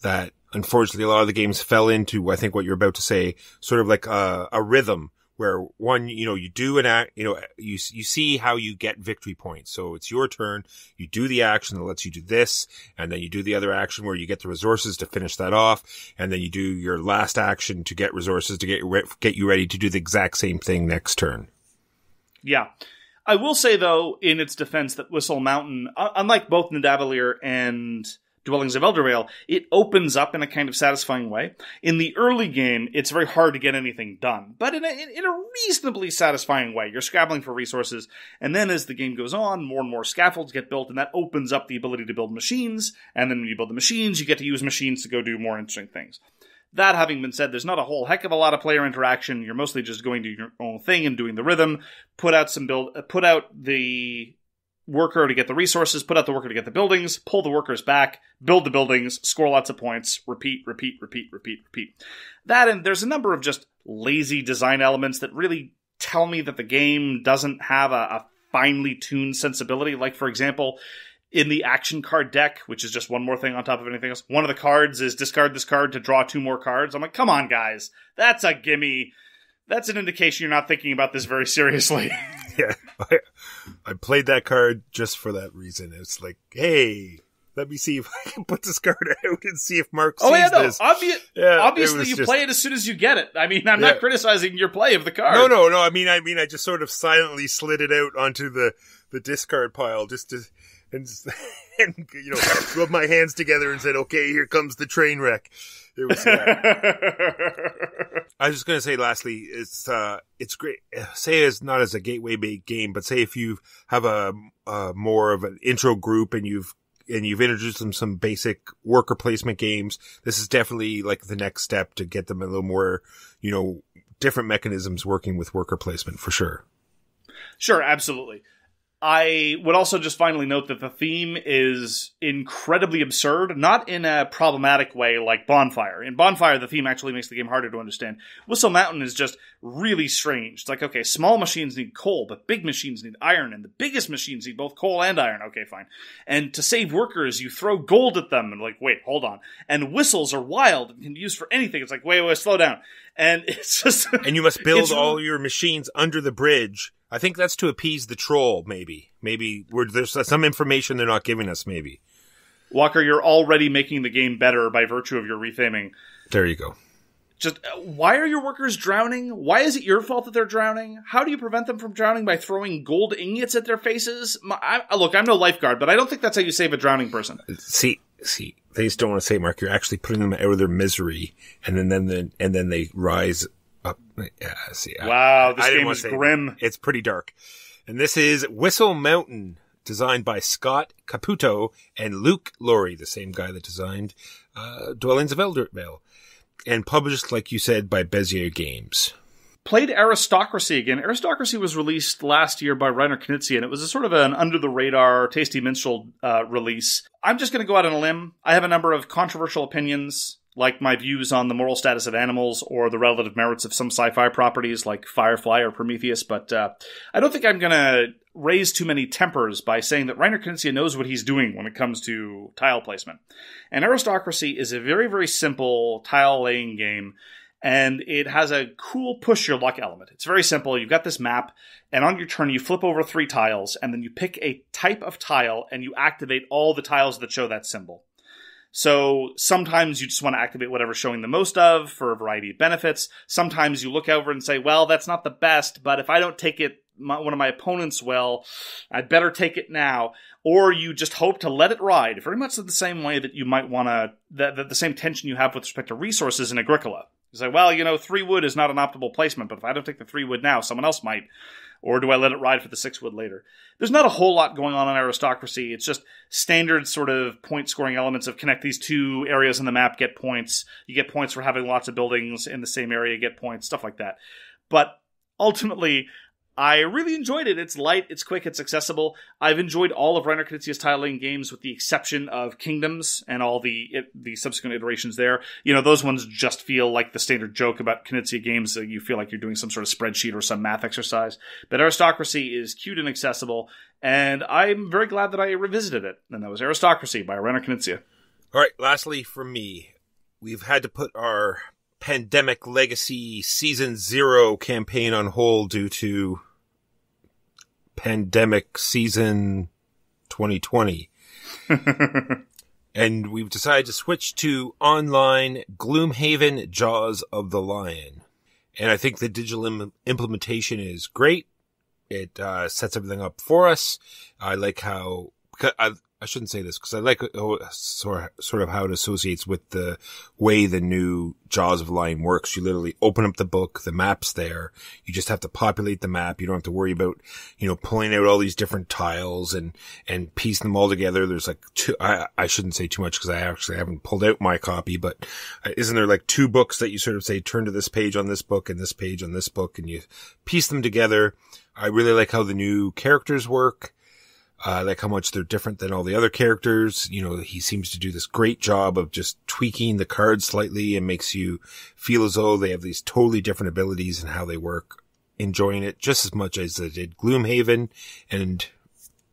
that unfortunately a lot of the games fell into, I think what you're about to say, sort of like a rhythm where one, you do an act, you see how you get victory points. So it's your turn. You do the action that lets you do this, and then you do the other action where you get the resources to finish that off, and then you do your last action to get resources to get you ready to do the exact same thing next turn.
Yeah. I will say, though, in its defense, that Whistle Mountain, unlike both Nidavellir and Dwellings of Eldervale, it opens up in a kind of satisfying way. In the early game, it's very hard to get anything done, but in a reasonably satisfying way. You're scrabbling for resources, and then as the game goes on, more and more scaffolds get built, and that opens up the ability to build machines, and then when you build the machines, you get to use machines to go do more interesting things. That having been said, there's not a whole heck of a lot of player interaction. You're mostly just going to your own thing and doing the rhythm, put out the worker to get the resources, put out the worker to get the buildings, pull the workers back, build the buildings, score lots of points, repeat. That, and there's a number of just lazy design elements that really tell me that the game doesn't have a finely tuned sensibility. Like, for example, in the action card deck, which is just one more thing on top of anything else, one of the cards is discard this card to draw 2 more cards. I'm like, come on, guys. That's a gimme. That's an indication you're not thinking about this very seriously.
Yeah, I played that card just for that reason. It's like, hey, let me see if I can put this card out and see if Mark sees this.
Obviously, you play it as soon as you get it. I mean, I'm not criticizing your play of the card.
No. I mean, I just sort of silently slid it out onto the discard pile just to and rub my hands together and said, "Okay, here comes the train wreck." It was. I was just going to say, lastly, it's great. Say it's not as a gateway game, but say if you have a more of an intro group and you've introduced them some basic worker placement games, this is definitely like the next step to get them a little more, different mechanisms working with worker placement for sure.
Sure, absolutely. I would also just finally note that the theme is incredibly absurd, not in a problematic way like Bonfire. In Bonfire, the theme actually makes the game harder to understand. Whistle Mountain is just really strange. It's like, okay, small machines need coal, but big machines need iron, and the biggest machines need both coal and iron. Okay, fine. And to save workers, you throw gold at them, and like, wait, hold on. And whistles are wild and can be used for anything. It's like, wait, slow down. And it's just...
And you must build all your machines under the bridge. I think that's to appease the troll, maybe. Maybe there's some information they're not giving us, maybe.
Walker, you're already making the game better by virtue of your retheming.
There you go.
Just, why are your workers drowning? Why is it your fault that they're drowning? How do you prevent them from drowning? By throwing gold ingots at their faces? Look, I'm no lifeguard, but I don't think that's how you save a drowning person.
See, they just don't want to say, Mark, you're actually putting them out of their misery, and then they rise up. Yeah, see,
wow, this game is grim.
It's pretty dark. And this is Whistle Mountain, designed by Scott Caputo and Luke Laurie, the same guy that designed Dwellings of Eldervale, and published, like you said, by Bézier Games.
Played Aristocracy again. Aristocracy was released last year by Reiner Knizia, and it was a sort of an under-the-radar, tasty minstrel release. I'm just going to go out on a limb. I have a number of controversial opinions, like my views on the moral status of animals or the relative merits of some sci-fi properties like Firefly or Prometheus, but I don't think I'm going to raise too many tempers by saying that Reiner Knizia knows what he's doing when it comes to tile placement. And Aristocracy is a very, very simple tile-laying game, and it has a cool push-your-luck element. It's very simple. You've got this map, and on your turn you flip over 3 tiles, and then you pick a type of tile, and you activate all the tiles that show that symbol. So sometimes you just want to activate whatever's showing the most of for a variety of benefits. Sometimes you look over and say, well, that's not the best, but if I don't take it, one of my opponents will, I'd better take it now. Or you just hope to let it ride, very much the same way that you might want to, the same tension you have with respect to resources in Agricola. You say, well, 3 wood is not an optimal placement, but if I don't take the 3 wood now, someone else might. Or do I let it ride for the 6 wood later? There's not a whole lot going on in Aristocracy. It's just standard sort of point-scoring elements of connect these 2 areas on the map, get points. You get points for having lots of buildings in the same area, get points, stuff like that. But ultimately, I really enjoyed it. It's light, it's quick, it's accessible. I've enjoyed all of Reiner Knizia's tile-laying games with the exception of Kingdoms and all the subsequent iterations there. Those ones just feel like the standard joke about Knizia games that you feel like you're doing some sort of spreadsheet or some math exercise. But Aristocracy is cute and accessible, and I'm very glad that I revisited it. And that was Aristocracy by Reiner Knizia.
All right, lastly from me, we've had to put our Pandemic Legacy Season 0 campaign on hold due to Pandemic Season 2020. And we've decided to switch to online Gloomhaven Jaws of the Lion. And I think the digital implementation is great. It sets everything up for us. I like how... I shouldn't say this because I like sort of how it associates with the way the new Jaws of the Lion works. You literally open up the book, the map's there. You just have to populate the map. You don't have to worry about, pulling out all these different tiles and piecing them all together. There's like 2, I shouldn't say too much because I actually haven't pulled out my copy, but isn't there like 2 books that you sort of say, turn to this page on this book and this page on this book, and you piece them together. I really like how the new characters work. Like how much they're different than all the other characters. He seems to do this great job of just tweaking the cards slightly and makes you feel as though they have these totally different abilities and how they work. Enjoying it just as much as I did Gloomhaven, and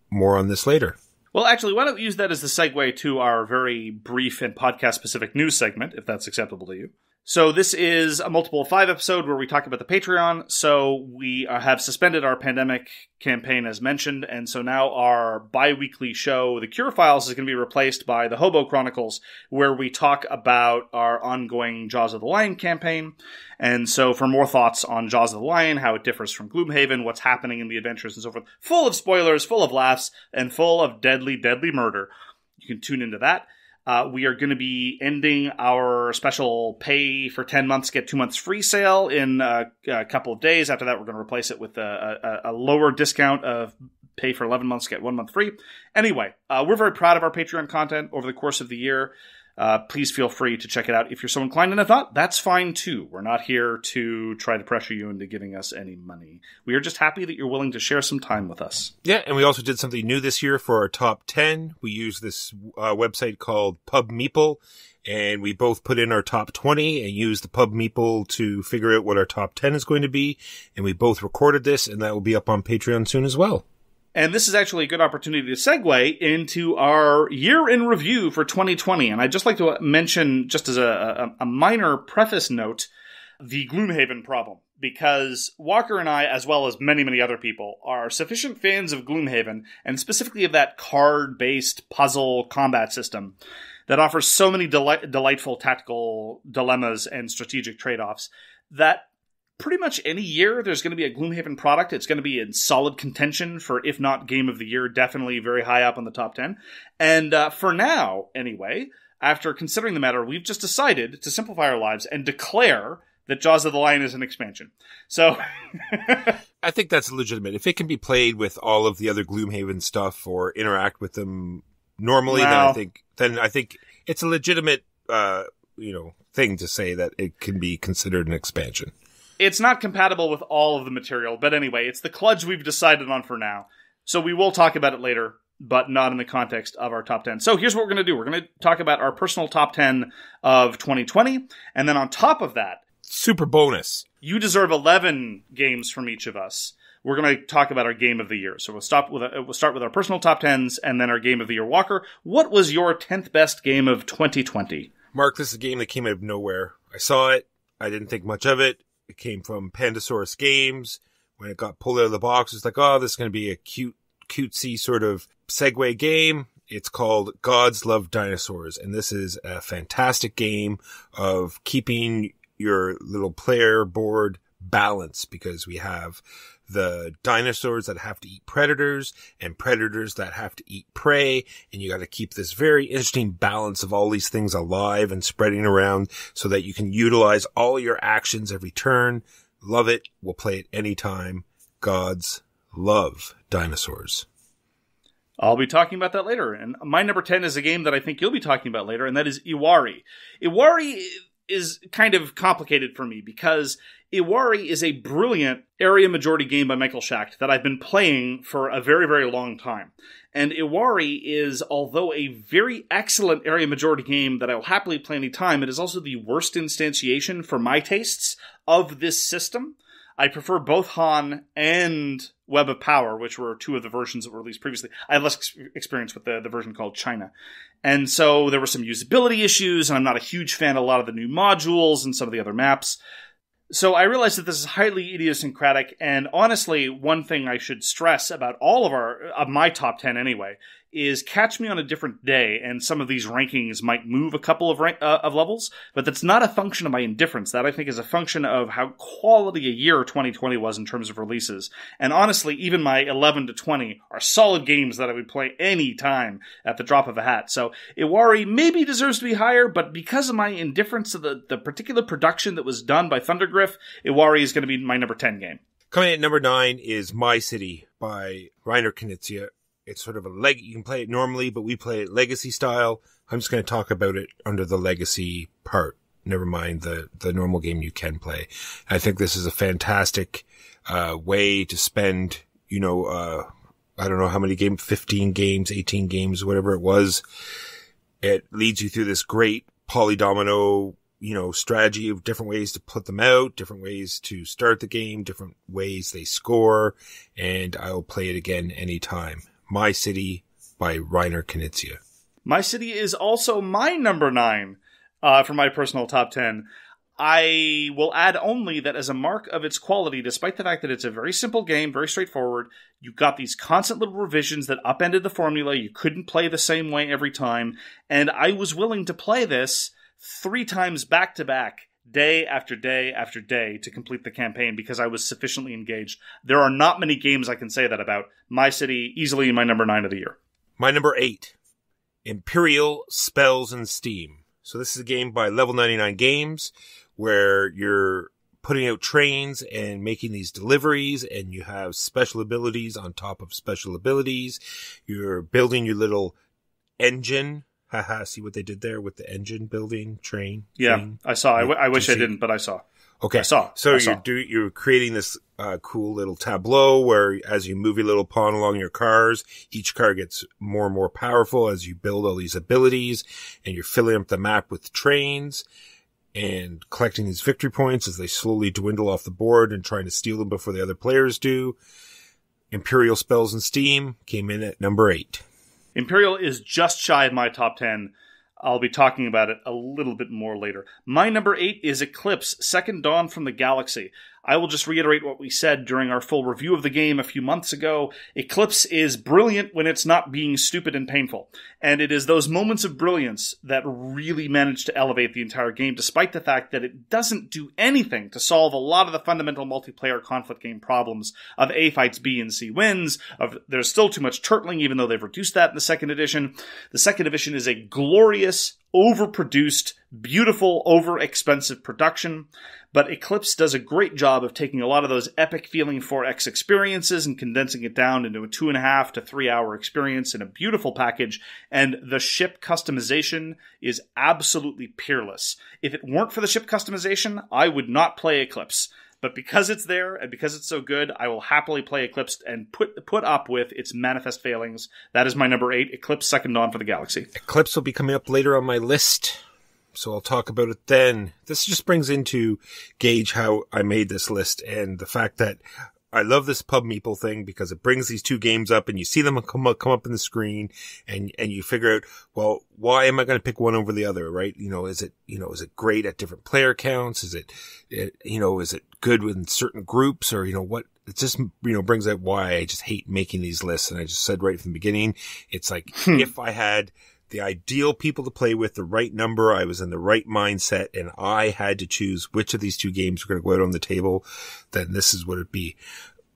more on this later.
Well, actually, why don't we use that as the segue to our very brief and podcast-specific news segment, if that's acceptable to you. So this is a multiple of 5 episode where we talk about the Patreon. So we have suspended our pandemic campaign as mentioned. And so now our bi-weekly show, the Cure Files, is going to be replaced by the Hobo Chronicles, where we talk about our ongoing Jaws of the Lion campaign. And so for more thoughts on Jaws of the Lion, how it differs from Gloomhaven, what's happening in the adventures and so forth, full of spoilers, full of laughs, and full of deadly, deadly murder, you can tune into that. We are going to be ending our special pay for 10 months, get 2 months free sale in a couple of days. After that, we're going to replace it with a lower discount of pay for 11 months, get 1 month free. Anyway, we're very proud of our Patreon content over the course of the year. Please feel free to check it out if you're so inclined. And if not, that's fine too. We're not here to try to pressure you into giving us any money. We are just happy that you're willing to share some time with us.
Yeah, and we also did something new this year for our top 10. We used this website called Pub Meeple, and we both put in our top 20 and used the Pub Meeple to figure out what our top 10 is going to be. And we both recorded this, and that will be up on Patreon soon as well.
And this is actually a good opportunity to segue into our year in review for 2020. And I'd just like to mention, just as a minor preface note, the Gloomhaven problem. Because Walker and I, as well as many, many other people, are sufficient fans of Gloomhaven, and specifically of that card-based puzzle combat system that offers so many delightful tactical dilemmas and strategic trade-offs, that pretty much any year there's going to be a Gloomhaven product. It's going to be in solid contention for, if not Game of the Year, definitely very high up on the top 10. And for now, anyway, after considering the matter, we've just decided to simplify our lives and declare that Jaws of the Lion is an expansion. So
I think that's legitimate. If it can be played with all of the other Gloomhaven stuff or interact with them normally, then I think it's a legitimate thing to say that it can be considered an expansion.
It's not compatible with all of the material, but anyway, it's the kludge we've decided on for now. So we will talk about it later, but not in the context of our top 10. So here's what we're going to do. We're going to talk about our personal top 10 of 2020, and then on top of that,
super bonus.
You deserve 11 games from each of us. We're going to talk about our Game of the Year. So we'll start with our personal top 10s, and then our Game of the Year. Walker, what was your 10th best game of 2020?
Mark, this is a game that came out of nowhere. I saw it. I didn't think much of it. It came from Pandasaurus Games. When it got pulled out of the box, it's like, oh, this is going to be a cutesy sort of segue game. It's called Gods Love Dinosaurs, and this is a fantastic game of keeping your little player board balanced, because we have the dinosaurs that have to eat predators and predators that have to eat prey, and you got to keep this very interesting balance of all these things alive and spreading around so that you can utilize all your actions every turn. Love it. We'll play it anytime. Gods love dinosaurs.
I'll be talking about that later. And my number 10 is a game that I think you'll be talking about later, and that is C.U.R.E. C.U.R.E. is kind of complicated for me because C.U.R.E. is a brilliant area majority game by Michael Schacht that I've been playing for a very, very long time. And C.U.R.E. is, although a very excellent area majority game that I will happily play any time, it is also the worst instantiation for my tastes of this system. I prefer both Han and Web of Power, which were two of the versions that were released previously. I have less experience with the version called China. And so there were some usability issues, and I'm not a huge fan of a lot of the new modules and some of the other maps. So I realized that this is highly idiosyncratic, and honestly, one thing I should stress about all of my top 10 anyway, is catch me on a different day, and some of these rankings might move a couple of levels, but that's not a function of my indifference. That, I think, is a function of how quality a year 2020 was in terms of releases. And honestly, even my 11 to 20 are solid games that I would play any time at the drop of a hat. So C.U.R.E. maybe deserves to be higher, but because of my indifference to the particular production that was done by Thundergriff, C.U.R.E. is going to be my number 10 game.
Coming at number 9 is MegaCity by Reiner Knizia. It's sort of you can play it normally, but we play it legacy style. I'm just going to talk about it under the legacy part. Never mind the normal game you can play. I think this is a fantastic, way to spend, I don't know how many games, 15 games, 18 games, whatever it was. It leads you through this great polydomino, strategy of different ways to put them out, different ways to start the game, different ways they score, and I'll play it again anytime. MegaCity by Reiner Knizia.
MegaCity is also my number 9 for my personal top 10. I will add only that as a mark of its quality, despite the fact that it's a very simple game, very straightforward, you got these constant little revisions that upended the formula. You couldn't play the same way every time. And I was willing to play this 3 times back to back, day after day after day, to complete the campaign because I was sufficiently engaged. There are not many games I can say that about. MegaCity, easily my number 9 of the year.
My number 8, Imperial Spells and Steam. So this is a game by Level 99 Games where you're putting out trains and making these deliveries, and you have special abilities on top of special abilities. You're building your little engine. Haha, see what they did there with the engine building train?
Yeah,
thing?
I saw. I wish I didn't, but I saw.
Okay.
I saw.
You're creating this cool little tableau where as you move your little pawn along your cars, each car gets more and more powerful as you build all these abilities, and you're filling up the map with trains and collecting these victory points as they slowly dwindle off the board and trying to steal them before the other players do. Imperial Spells and Steam came in at number 8.
Imperial is just shy of my top 10. I'll be talking about it a little bit more later. My number 8 is Eclipse, Second Dawn from the Galaxy. I will just reiterate what we said during our full review of the game a few months ago. Eclipse is brilliant when it's not being stupid and painful. And it is those moments of brilliance that really manage to elevate the entire game, despite the fact that it doesn't do anything to solve a lot of the fundamental multiplayer conflict game problems of A fights B and C wins, of there's still too much turtling, even though they've reduced that in the second edition. The second edition is a glorious, overproduced, beautiful, over-expensive production. But Eclipse does a great job of taking a lot of those epic feeling 4X experiences and condensing it down into a 2.5 to 3 hour experience in a beautiful package. And the ship customization is absolutely peerless. If it weren't for the ship customization, I would not play Eclipse. But because it's there and because it's so good, I will happily play Eclipse and put up with its manifest failings. That is my number 8, Eclipse Second Dawn for the Galaxy.
Eclipse will be coming up later on my list, so I'll talk about it then. This just brings into gauge how I made this list and the fact that I love this pub meeple thing because it brings these two games up and you see them come up in the screen and you figure out, well, why am I going to pick one over the other, right? Is it great at different player counts? Is it good with certain groups or, what? it just, brings out why I just hate making these lists. And I just said right from the beginning, it's like, if I had the ideal people to play with, the right number, I was in the right mindset, and I had to choose which of these two games were going to go out on the table, then this is what it'd be.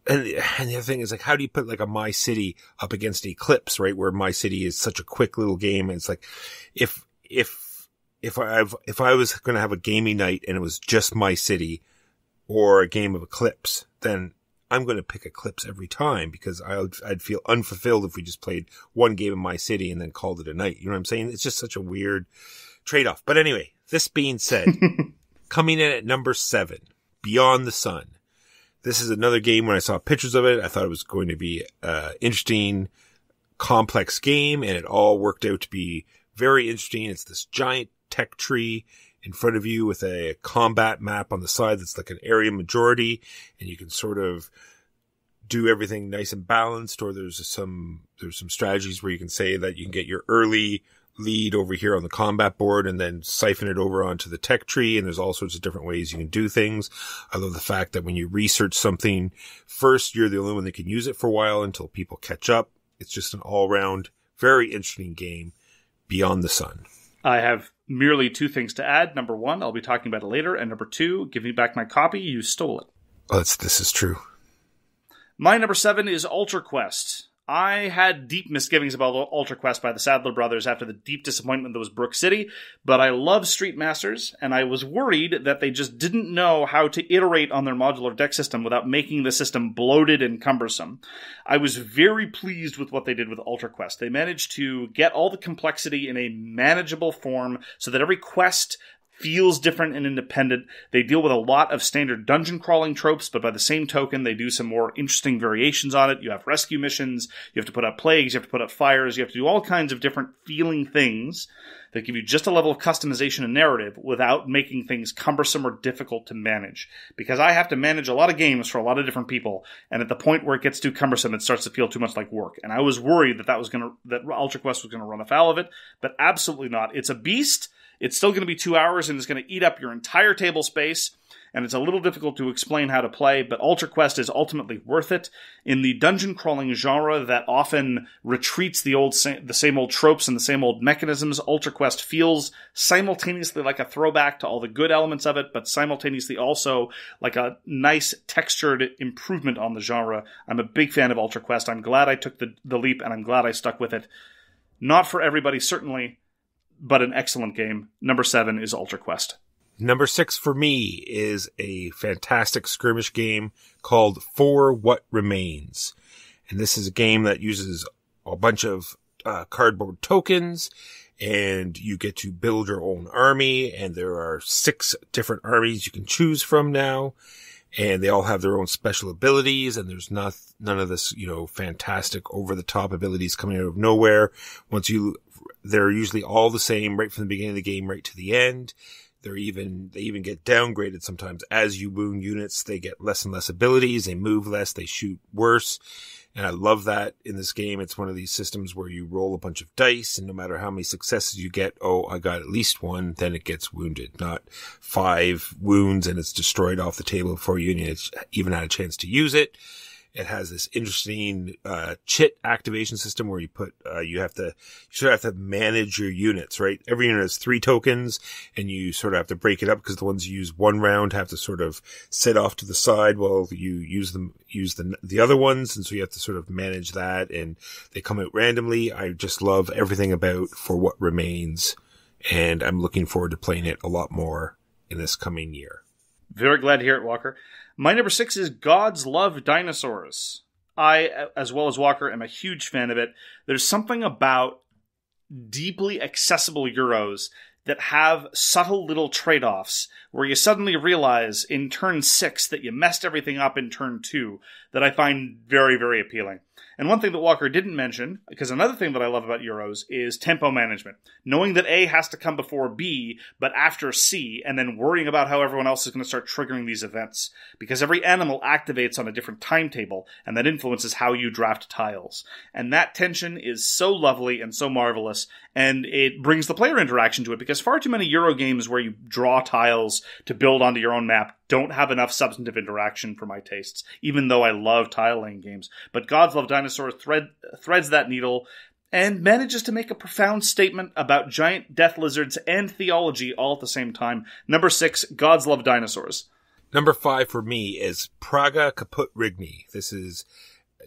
And the other thing is, like, how do you put like a My City up against Eclipse, right? Where My City is such a quick little game. And it's like, if I was going to have a gaming night and it was just My City or a game of Eclipse, then I'm going to pick Eclipse every time, because I'd feel unfulfilled if we just played one game of My City and then called it a night. You know what I'm saying? It's just such a weird trade-off. But anyway, this being said, coming in at number 7, Beyond the Sun. This is another game. When I saw pictures of it, I thought it was going to be an interesting, complex game, and it all worked out to be very interesting. It's this giant tech tree in front of you with a combat map on the side that's like an area majority, and you can sort of do everything nice and balanced, or there's some strategies where you can say that you can get your early lead over here on the combat board and then siphon it over onto the tech tree, and there's all sorts of different ways you can do things. I love the fact that when you research something first, you're the only one that can use it for a while until people catch up. It's just an all-round, very interesting game, Beyond the Sun.
I have merely 2 things to add. Number 1, I'll be talking about it later. And number 2, give me back my copy. You stole it.
Oh, this is true.
My number 7 is Ultra Quest. I had deep misgivings about Ultra Quest by the Sadler brothers after the deep disappointment that was Brook City, but I love Street Masters, and I was worried that they just didn't know how to iterate on their modular deck system without making the system bloated and cumbersome. I was very pleased with what they did with Ultra Quest. They managed to get all the complexity in a manageable form so that every quest feels different and independent. They deal with a lot of standard dungeon crawling tropes, but by the same token, they do some more interesting variations on it. You have rescue missions, you have to put out plagues, you have to put out fires, you have to do all kinds of different feeling things that give you just a level of customization and narrative without making things cumbersome or difficult to manage. Because I have to manage a lot of games for a lot of different people, and at the point where it gets too cumbersome, it starts to feel too much like work. And I was worried that Ultra Quest was going to run afoul of it, but absolutely not. It's a beast. It's still going to be 2 hours, and it's going to eat up your entire table space, and it's a little difficult to explain how to play, but Ultra Quest is ultimately worth it. In the dungeon crawling genre that often retreats the same old tropes and the same old mechanisms, Ultra Quest feels simultaneously like a throwback to all the good elements of it, but simultaneously also like a nice textured improvement on the genre. I'm a big fan of Ultra Quest. I'm glad I took the leap, and I'm glad I stuck with it. Not for everybody, certainly, but an excellent game. Number 7 is Ultra Quest.
Number 6 for me is a fantastic skirmish game called For What Remains. And this is a game that uses a bunch of cardboard tokens, and you get to build your own army, and there are 6 different armies you can choose from now. And they all have their own special abilities, and there's none of this, fantastic over-the-top abilities coming out of nowhere. They're usually all the same right from the beginning of the game right to the end. They even get downgraded sometimes. As you wound units, they get less and less abilities, they move less, they shoot worse. And I love that in this game. It's one of these systems where you roll a bunch of dice, and no matter how many successes you get, I got at least 1, then it gets wounded. Not 5 wounds and it's destroyed off the table before you even had a chance to use it. It has this interesting chit activation system where you sort of have to manage your units, right? Every unit has 3 tokens, and you sort of have to break it up because the ones you use one round have to sort of sit off to the side while you use the other ones, and so you have to sort of manage that, and they come out randomly. I just love everything about For What Remains, and I'm looking forward to playing it a lot more in this coming year.
Very glad to hear it, Walker. My number 6 is Gods Love Dinosaurs. I, as well as Walker, am a huge fan of it. There's something about deeply accessible Euros that have subtle little trade-offs where you suddenly realize in turn 6 that you messed everything up in turn 2 that I find very, very appealing. And one thing that Walker didn't mention, because another thing that I love about Euros is tempo management. Knowing that A has to come before B, but after C, and then worrying about how everyone else is going to start triggering these events. Because every animal activates on a different timetable, and that influences how you draft tiles. And that tension is so lovely and so marvelous, and it brings the player interaction to it, because far too many Euro games where you draw tiles to build onto your own map don't have enough substantive interaction for my tastes, even though I love tile-laying games. But Gods Love Dinosaurs threads that needle and manages to make a profound statement about giant death lizards and theology all at the same time. Number 6, Gods Love Dinosaurs.
Number 5 for me is Praga Caput Rigny. This is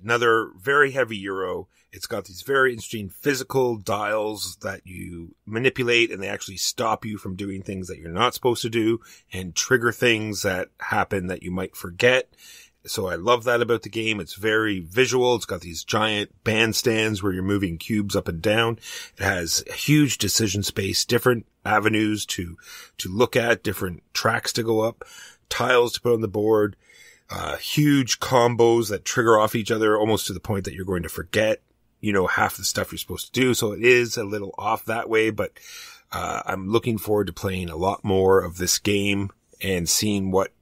another very heavy Euro. It's got these very interesting physical dials that you manipulate, and they actually stop you from doing things that you're not supposed to do and trigger things that happen that you might forget. So I love that about the game. It's very visual. It's got these giant bandstands where you're moving cubes up and down. It has a huge decision space, different avenues to look at, different tracks to go up, tiles to put on the board, huge combos that trigger off each other almost to the point that you're going to forget, half the stuff you're supposed to do. So it is a little off that way, but I'm looking forward to playing a lot more of this game and seeing what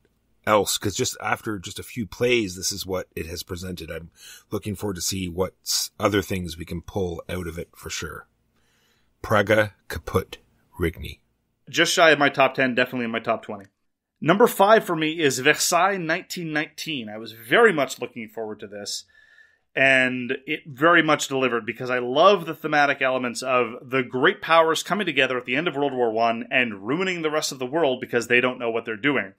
else, because just after just a few plays, this is what it has presented. I'm looking forward to see what other things we can pull out of it for sure. Praga Caput Rigny.
Just shy of my top 10, definitely in my top 20. Number 5 for me is Versailles 1919. I was very much looking forward to this, and it very much delivered because I love the thematic elements of the great powers coming together at the end of World War I and ruining the rest of the world because they don't know what they're doing.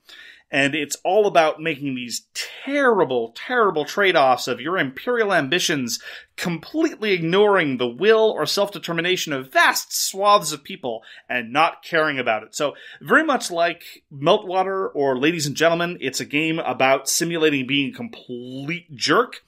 And it's all about making these terrible, terrible trade-offs of your imperial ambitions completely ignoring the will or self-determination of vast swaths of people and not caring about it. So very much like Meltwater or Ladies and Gentlemen, it's a game about simulating being a complete jerk.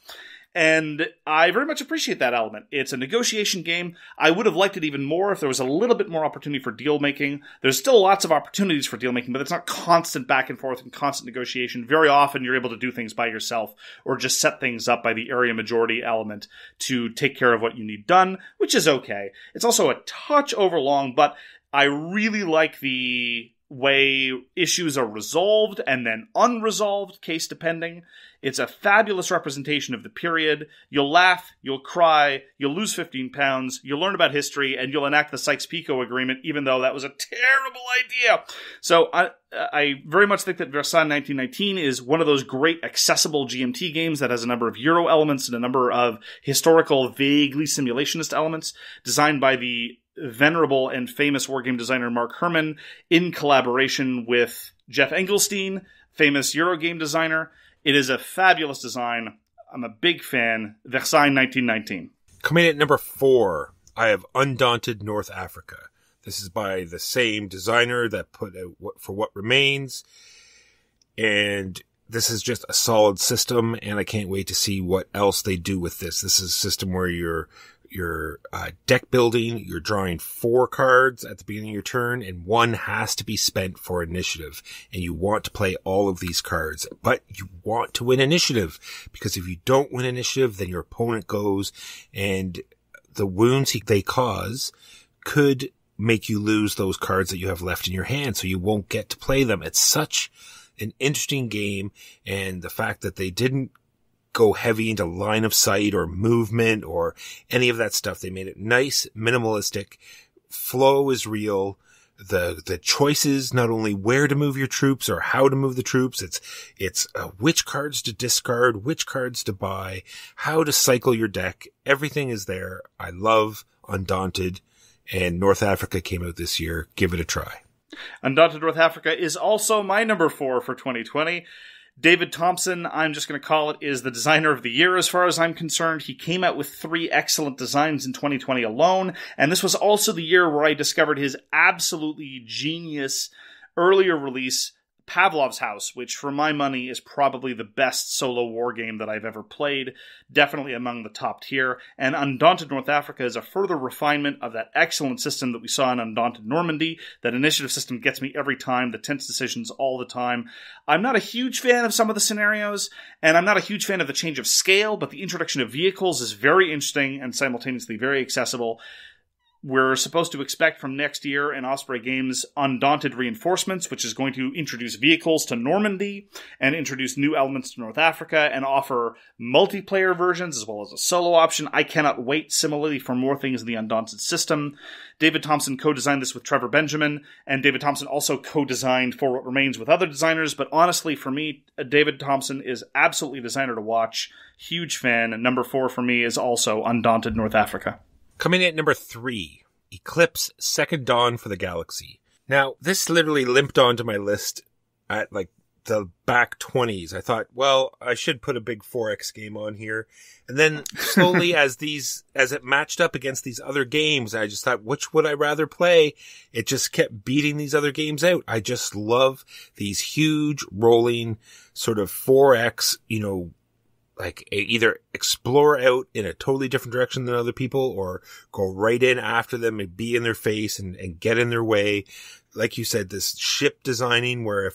And I very much appreciate that element. It's a negotiation game. I would have liked it even more if there was a little bit more opportunity for deal making. There's still lots of opportunities for deal making, but it's not constant back and forth and constant negotiation. Very often you're able to do things by yourself or just set things up by the area majority element to take care of what you need done, which is okay. It's also a touch overlong, but I really like the way issues are resolved and then unresolved, case depending. It's a fabulous representation of the period. You'll laugh, you'll cry, you'll lose 15 pounds, you'll learn about history, and you'll enact the Sykes-Picot Agreement, even though that was a terrible idea. So I very much think that Versailles 1919 is one of those great accessible GMT games that has a number of Euro elements and a number of historical, vaguely simulationist elements, designed by the venerable and famous wargame designer Mark Herman in collaboration with Jeff Engelstein, famous Eurogame designer. It is a fabulous design. I'm a big fan. Versailles 1919.
Coming at number 4, I have Undaunted North Africa. This is by the same designer that put out For What Remains. And this is just a solid system, and I can't wait to see what else they do with this. This is a system where you're deck building, you're drawing 4 cards at the beginning of your turn, and 1 has to be spent for initiative. And you want to play all of these cards, but you want to win initiative, because if you don't win initiative, then your opponent goes, and the wounds they cause could make you lose those cards that you have left in your hand, so you won't get to play them. It's such an interesting game, and the fact that they didn't go heavy into line of sight or movement or any of that stuff. They made it nice, minimalistic. Flow is real. The choices, not only where to move your troops or how to move the troops, it's which cards to discard, which cards to buy, how to cycle your deck. Everything is there. I love Undaunted, and North Africa came out this year. Give it a try.
Undaunted North Africa is also my number 4 for 2020. David Thompson, I'm just going to call it, is the designer of the year as far as I'm concerned. He came out with 3 excellent designs in 2020 alone, and this was also the year where I discovered his absolutely genius earlier release, Pavlov's House, which for my money is probably the best solo war game that I've ever played, definitely among the top tier. And Undaunted North Africa is a further refinement of that excellent system that we saw in Undaunted Normandy. That initiative system gets me every time, the tense decisions all the time. I'm not a huge fan of some of the scenarios, and I'm not a huge fan of the change of scale, but the introduction of vehicles is very interesting and simultaneously very accessible. We're supposed to expect from next year in Osprey Games Undaunted Reinforcements, which is going to introduce vehicles to Normandy and introduce new elements to North Africa and offer multiplayer versions as well as a solo option. I cannot wait, similarly, for more things in the Undaunted system. David Thompson co-designed this with Trevor Benjamin, and David Thompson also co-designed For What Remains with other designers, but honestly, for me, David Thompson is absolutely a designer to watch. Huge fan, and number 4 for me is also Undaunted North Africa.
Coming in at number 3, Eclipse Second Dawn for the Galaxy. Now, this literally limped onto my list at like the back 20s. I thought, well, I should put a big 4X game on here. And then slowly as it matched up against these other games, I just thought, which would I rather play? It just kept beating these other games out. I just love these huge rolling sort of 4X, like either explore out in a totally different direction than other people or go right in after them and be in their face and get in their way. Like you said, this ship designing where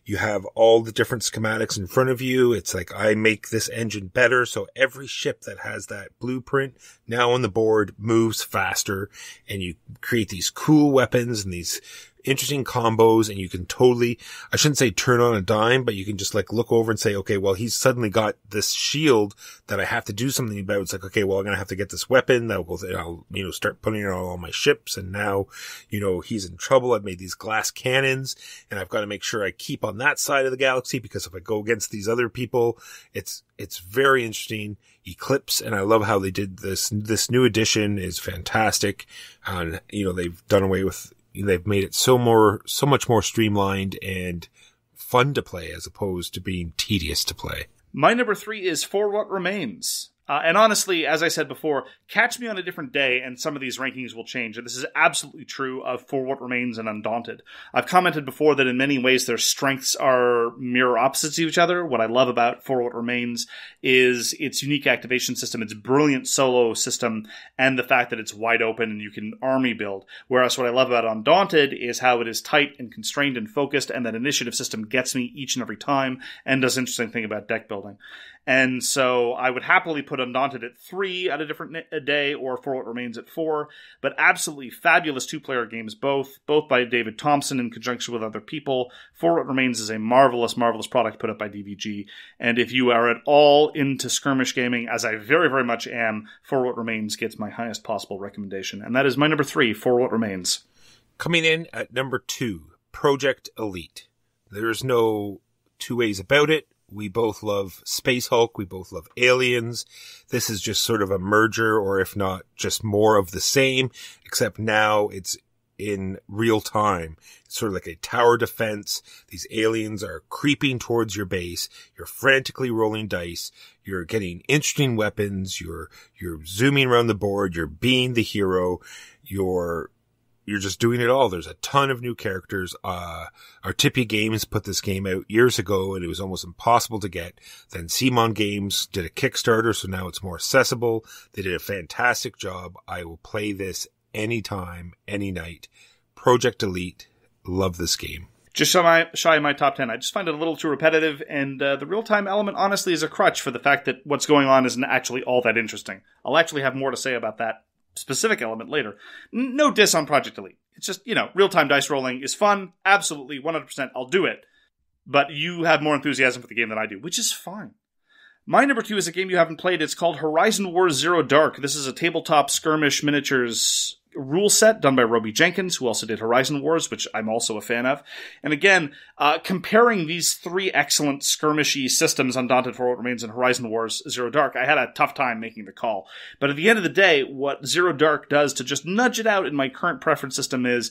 you have all the different schematics in front of you, it's like I make this engine better. So every ship that has that blueprint now on the board moves faster, and you create these cool weapons and these interesting combos, and you can totally, I shouldn't say turn on a dime, but you can just like look over and say, okay, well, he's suddenly got this shield that I have to do something about. It's like, okay, well, I'm going to have to get this weapon that I'll start putting it on all my ships. And now, he's in trouble. I've made these glass cannons, and I've got to make sure I keep on that side of the galaxy, because if I go against these other people, it's very interesting. Eclipse, and I love how they did this. This new edition is fantastic. And, they've done away with, they've made it so much more streamlined and fun to play as opposed to being tedious to play.
My number 3 is For What Remains. And honestly, as I said before, catch me on a different day and some of these rankings will change. And this is absolutely true of For What Remains and Undaunted. I've commented before that in many ways their strengths are mirror opposites of each other. What I love about For What Remains is its unique activation system, its brilliant solo system, and the fact that it's wide open and you can army build. Whereas what I love about Undaunted is how it is tight and constrained and focused, and that initiative system gets me each and every time and does interesting thing about deck building. And so I would happily put Undaunted at 3 at a different day, or For What Remains at 4. But absolutely fabulous two-player games, both by David Thompson in conjunction with other people. For What Remains is a marvelous, marvelous product put up by DVG. And if you are at all into skirmish gaming, as I very, very much am, For What Remains gets my highest possible recommendation. And that is my number 3, For What Remains.
Coming in at number 2, Project Elite. There's no two ways about it. We both love Space Hulk. We both love Aliens. This is just sort of a merger, or if not, just more of the same, except now it's in real time. It's sort of like a tower defense. These aliens are creeping towards your base. You're frantically rolling dice. You're getting interesting weapons. You're zooming around the board. You're being the hero. You're just doing it all. There's a ton of new characters. Artipia Games put this game out years ago, and it was almost impossible to get. Then Simon Games did a Kickstarter, so now it's more accessible. They did a fantastic job. I will play this anytime, any night. Project Elite. Love this game.
Just shy of my top 10. I just find it a little too repetitive, and the real-time element, honestly, is a crutch for the fact that what's going on isn't actually all that interesting. I'll actually have more to say about that specific element later. No diss on Project Elite. It's just, real-time dice rolling is fun. Absolutely, 100%, I'll do it. But you have more enthusiasm for the game than I do, which is fine. My number 2 is a game you haven't played. It's called Horizon Wars Zero Dark. This is a tabletop skirmish miniatures rule set done by Roby Jenkins, who also did Horizon Wars, which I'm also a fan of. And again, comparing these 3 excellent skirmishy systems, Undaunted, For What Remains, and Horizon Wars Zero Dark, I had a tough time making the call. But at the end of the day, what Zero Dark does to just nudge it out in my current preference system is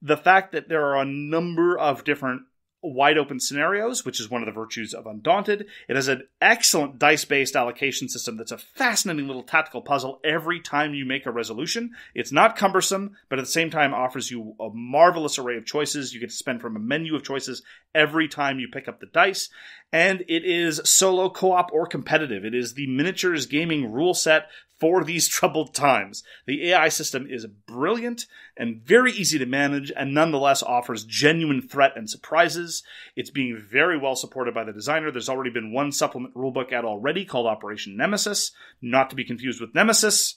the fact that there are a number of different wide open scenarios, which is one of the virtues of Undaunted. It has an excellent dice-based allocation system that's a fascinating little tactical puzzle every time you make a resolution. It's not cumbersome, but at the same time offers you a marvelous array of choices. You get to spend from a menu of choices every time you pick up the dice. And it is solo, co-op, or competitive. It is the miniatures gaming rule set for these troubled times. The AI system is brilliant and very easy to manage, and nonetheless offers genuine threat and surprises. It's being very well supported by the designer. There's already been one supplement rulebook out already called Operation Nemesis, not to be confused with Nemesis.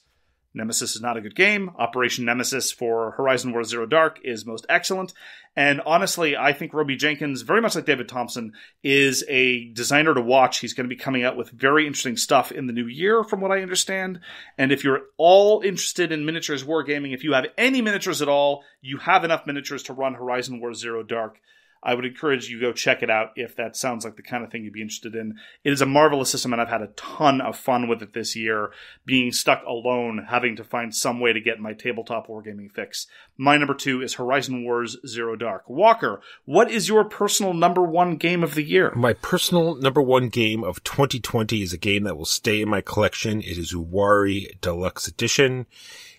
Nemesis is not a good game. Operation Nemesis for Horizon War Zero Dark is most excellent. And honestly, I think Roby Jenkins, very much like David Thompson, is a designer to watch. He's going to be coming out with very interesting stuff in the new year, from what I understand. And if you're all interested in miniatures wargaming, if you have any miniatures at all, you have enough miniatures to run Horizon War Zero Dark. I would encourage you to go check it out if that sounds like the kind of thing you'd be interested in. It is a marvelous system, and I've had a ton of fun with it this year, being stuck alone, having to find some way to get my tabletop wargaming fix. My number 2 is Horizon Wars Zero Dark. Walker, what is your personal number 1 game of the year?
My personal number 1 game of 2020 is a game that will stay in my collection. It is C.U.R.E. Deluxe Edition.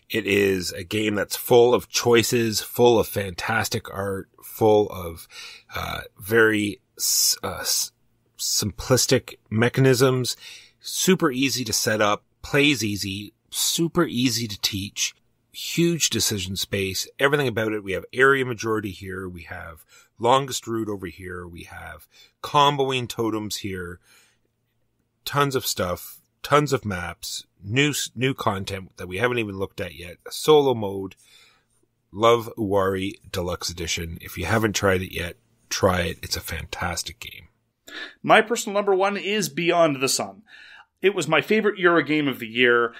It is a game that's full of choices, full of fantastic art, full of very simplistic mechanisms, super easy to set up, plays easy, super easy to teach, huge decision space, everything about it. We have area majority here. We have longest route over here. We have comboing totems here. Tons of stuff, tons of maps, new content that we haven't even looked at yet, a solo mode. Love C.U.R.E. Deluxe Edition. If you haven't tried it yet, try it. It's a fantastic game.
My personal number 1 is Beyond the Sun. It was my favorite Euro game of the year.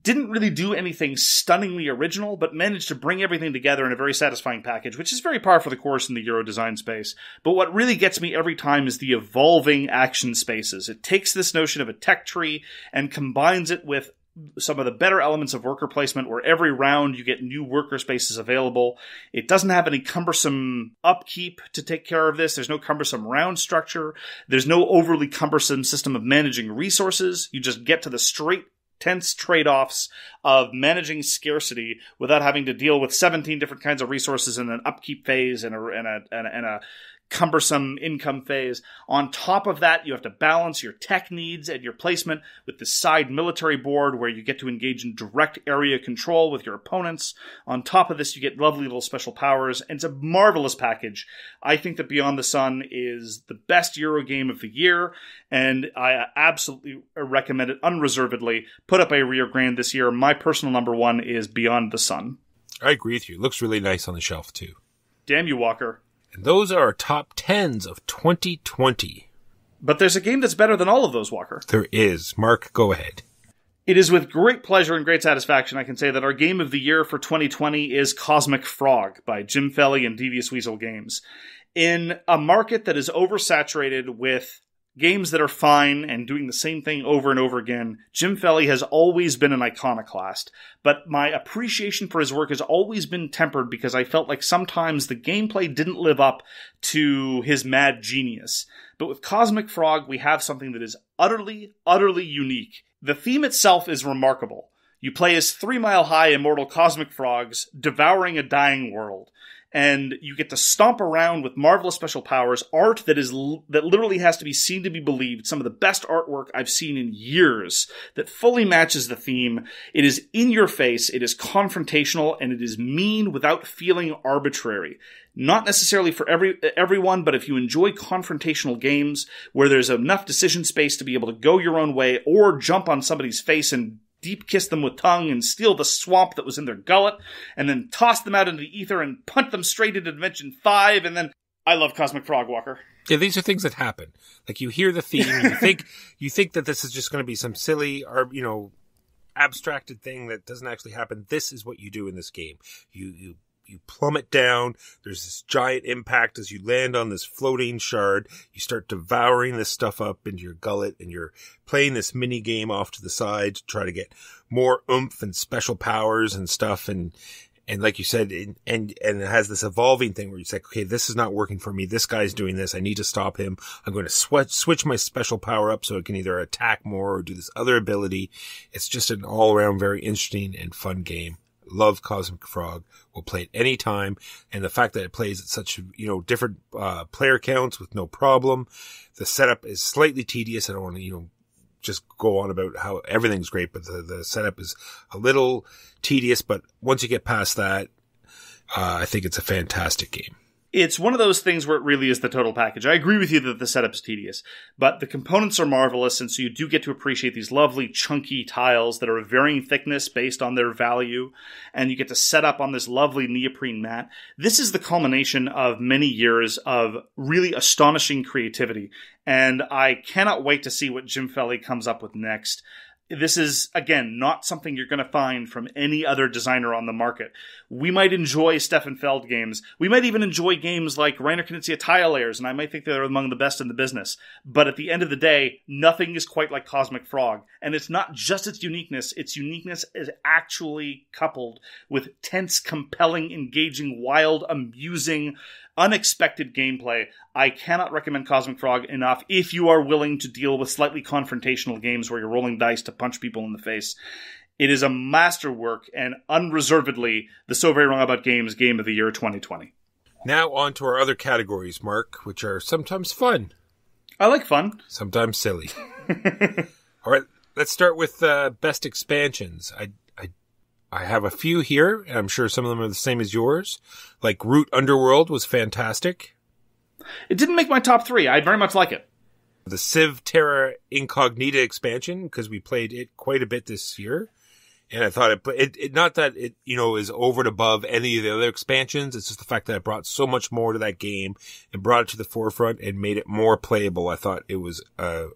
Didn't really do anything stunningly original, but managed to bring everything together in a very satisfying package, which is very par for the course in the Euro design space. But what really gets me every time is the evolving action spaces. It takes this notion of a tech tree and combines it with some of the better elements of worker placement, where every round you get new worker spaces available. It doesn't have any cumbersome upkeep to take care of this. There's no cumbersome round structure. There's no overly cumbersome system of managing resources. You just get to the straight tense trade-offs of managing scarcity without having to deal with 17 different kinds of resources in an upkeep phase and a cumbersome income phase. On top of that, you have to balance your tech needs and your placement with the side military board, where you get to engage in direct area control with your opponents. On top of this, you get lovely little special powers, and it's a marvelous package. I think that Beyond the Sun is the best Euro game of the year, and I absolutely recommend it unreservedly. Put up a Rio Grande this year. My personal number 1 is Beyond the Sun.
I agree with you. It looks really nice on the shelf, too.
Damn you, Walker.
And those are our top 10s of 2020.
But there's a game that's better than all of those, Walker.
There is. Mark, go ahead.
It is with great pleasure and great satisfaction I can say that our game of the year for 2020 is Cosmic Frog by Jim Felly and Devious Weasel Games. In a market that is oversaturated with games that are fine and doing the same thing over and over again, Jim Felly has always been an iconoclast. But my appreciation for his work has always been tempered because I felt like sometimes the gameplay didn't live up to his mad genius. But with Cosmic Frog, we have something that is utterly, utterly unique. The theme itself is remarkable. You play as 3-mile-high immortal cosmic frogs devouring a dying world. And you get to stomp around with marvelous special powers, art that literally has to be seen to be believed, some of the best artwork I've seen in years that fully matches the theme. It is in your face, it is confrontational, and it is mean without feeling arbitrary. Not necessarily for everyone, but if you enjoy confrontational games where there's enough decision space to be able to go your own way or jump on somebody's face and deep kiss them with tongue and steal the swamp that was in their gullet, and then toss them out into the ether and punt them straight into Dimension 5, and then... I love Cosmic Frog, Walker.
Yeah, these are things that happen. Like, you hear the theme, you think that this is just going to be some silly, or, abstracted thing that doesn't actually happen. This is what you do in this game. You plummet down. There's this giant impact as you land on this floating shard. You start devouring this stuff up into your gullet, and you're playing this mini game off to the side to try to get more oomph and special powers and stuff. And like you said, and it has this evolving thing where you say, okay, this is not working for me. This guy's doing this. I need to stop him. I'm going to switch my special power up so it can either attack more or do this other ability. It's just an all around very interesting and fun game. Love Cosmic Frog. We'll play it anytime. And the fact that it plays at such, different, player counts with no problem. The setup is slightly tedious. I don't want to, just go on about how everything's great, but the setup is a little tedious. But once you get past that, I think it's a fantastic game.
It's one of those things where it really is the total package. I agree with you that the setup's tedious, but the components are marvelous, and so you do get to appreciate these lovely chunky tiles that are of varying thickness based on their value, and you get to set up on this lovely neoprene mat. This is the culmination of many years of really astonishing creativity, and I cannot wait to see what Jim Felly comes up with next. This is, again, not something you're going to find from any other designer on the market. We might enjoy Stefan Feld games. We might even enjoy games like Reiner Knizia Tile Layers, and I might think they're among the best in the business. But at the end of the day, nothing is quite like Cosmic Frog. And it's not just its uniqueness is actually coupled with tense, compelling, engaging, wild, amusing, unexpected gameplay. I cannot recommend Cosmic Frog enough if you are willing to deal with slightly confrontational games where you're rolling dice to punch people in the face. It is a masterwork and unreservedly the So Very Wrong About Games Game of the Year 2020.
Now on to our other categories, Mark, which are sometimes fun.
I like fun.
Sometimes silly. All right, let's start with best expansions. I have a few here, and I'm sure some of them are the same as yours. Like Root Underworld was fantastic.
It didn't make my top 3. I very much like it.
The Civ Terra Incognita expansion, because we played it quite a bit this year. And I thought it not that it, is over and above any of the other expansions. It's just the fact that it brought so much more to that game and brought it to the forefront and made it more playable. I thought it was a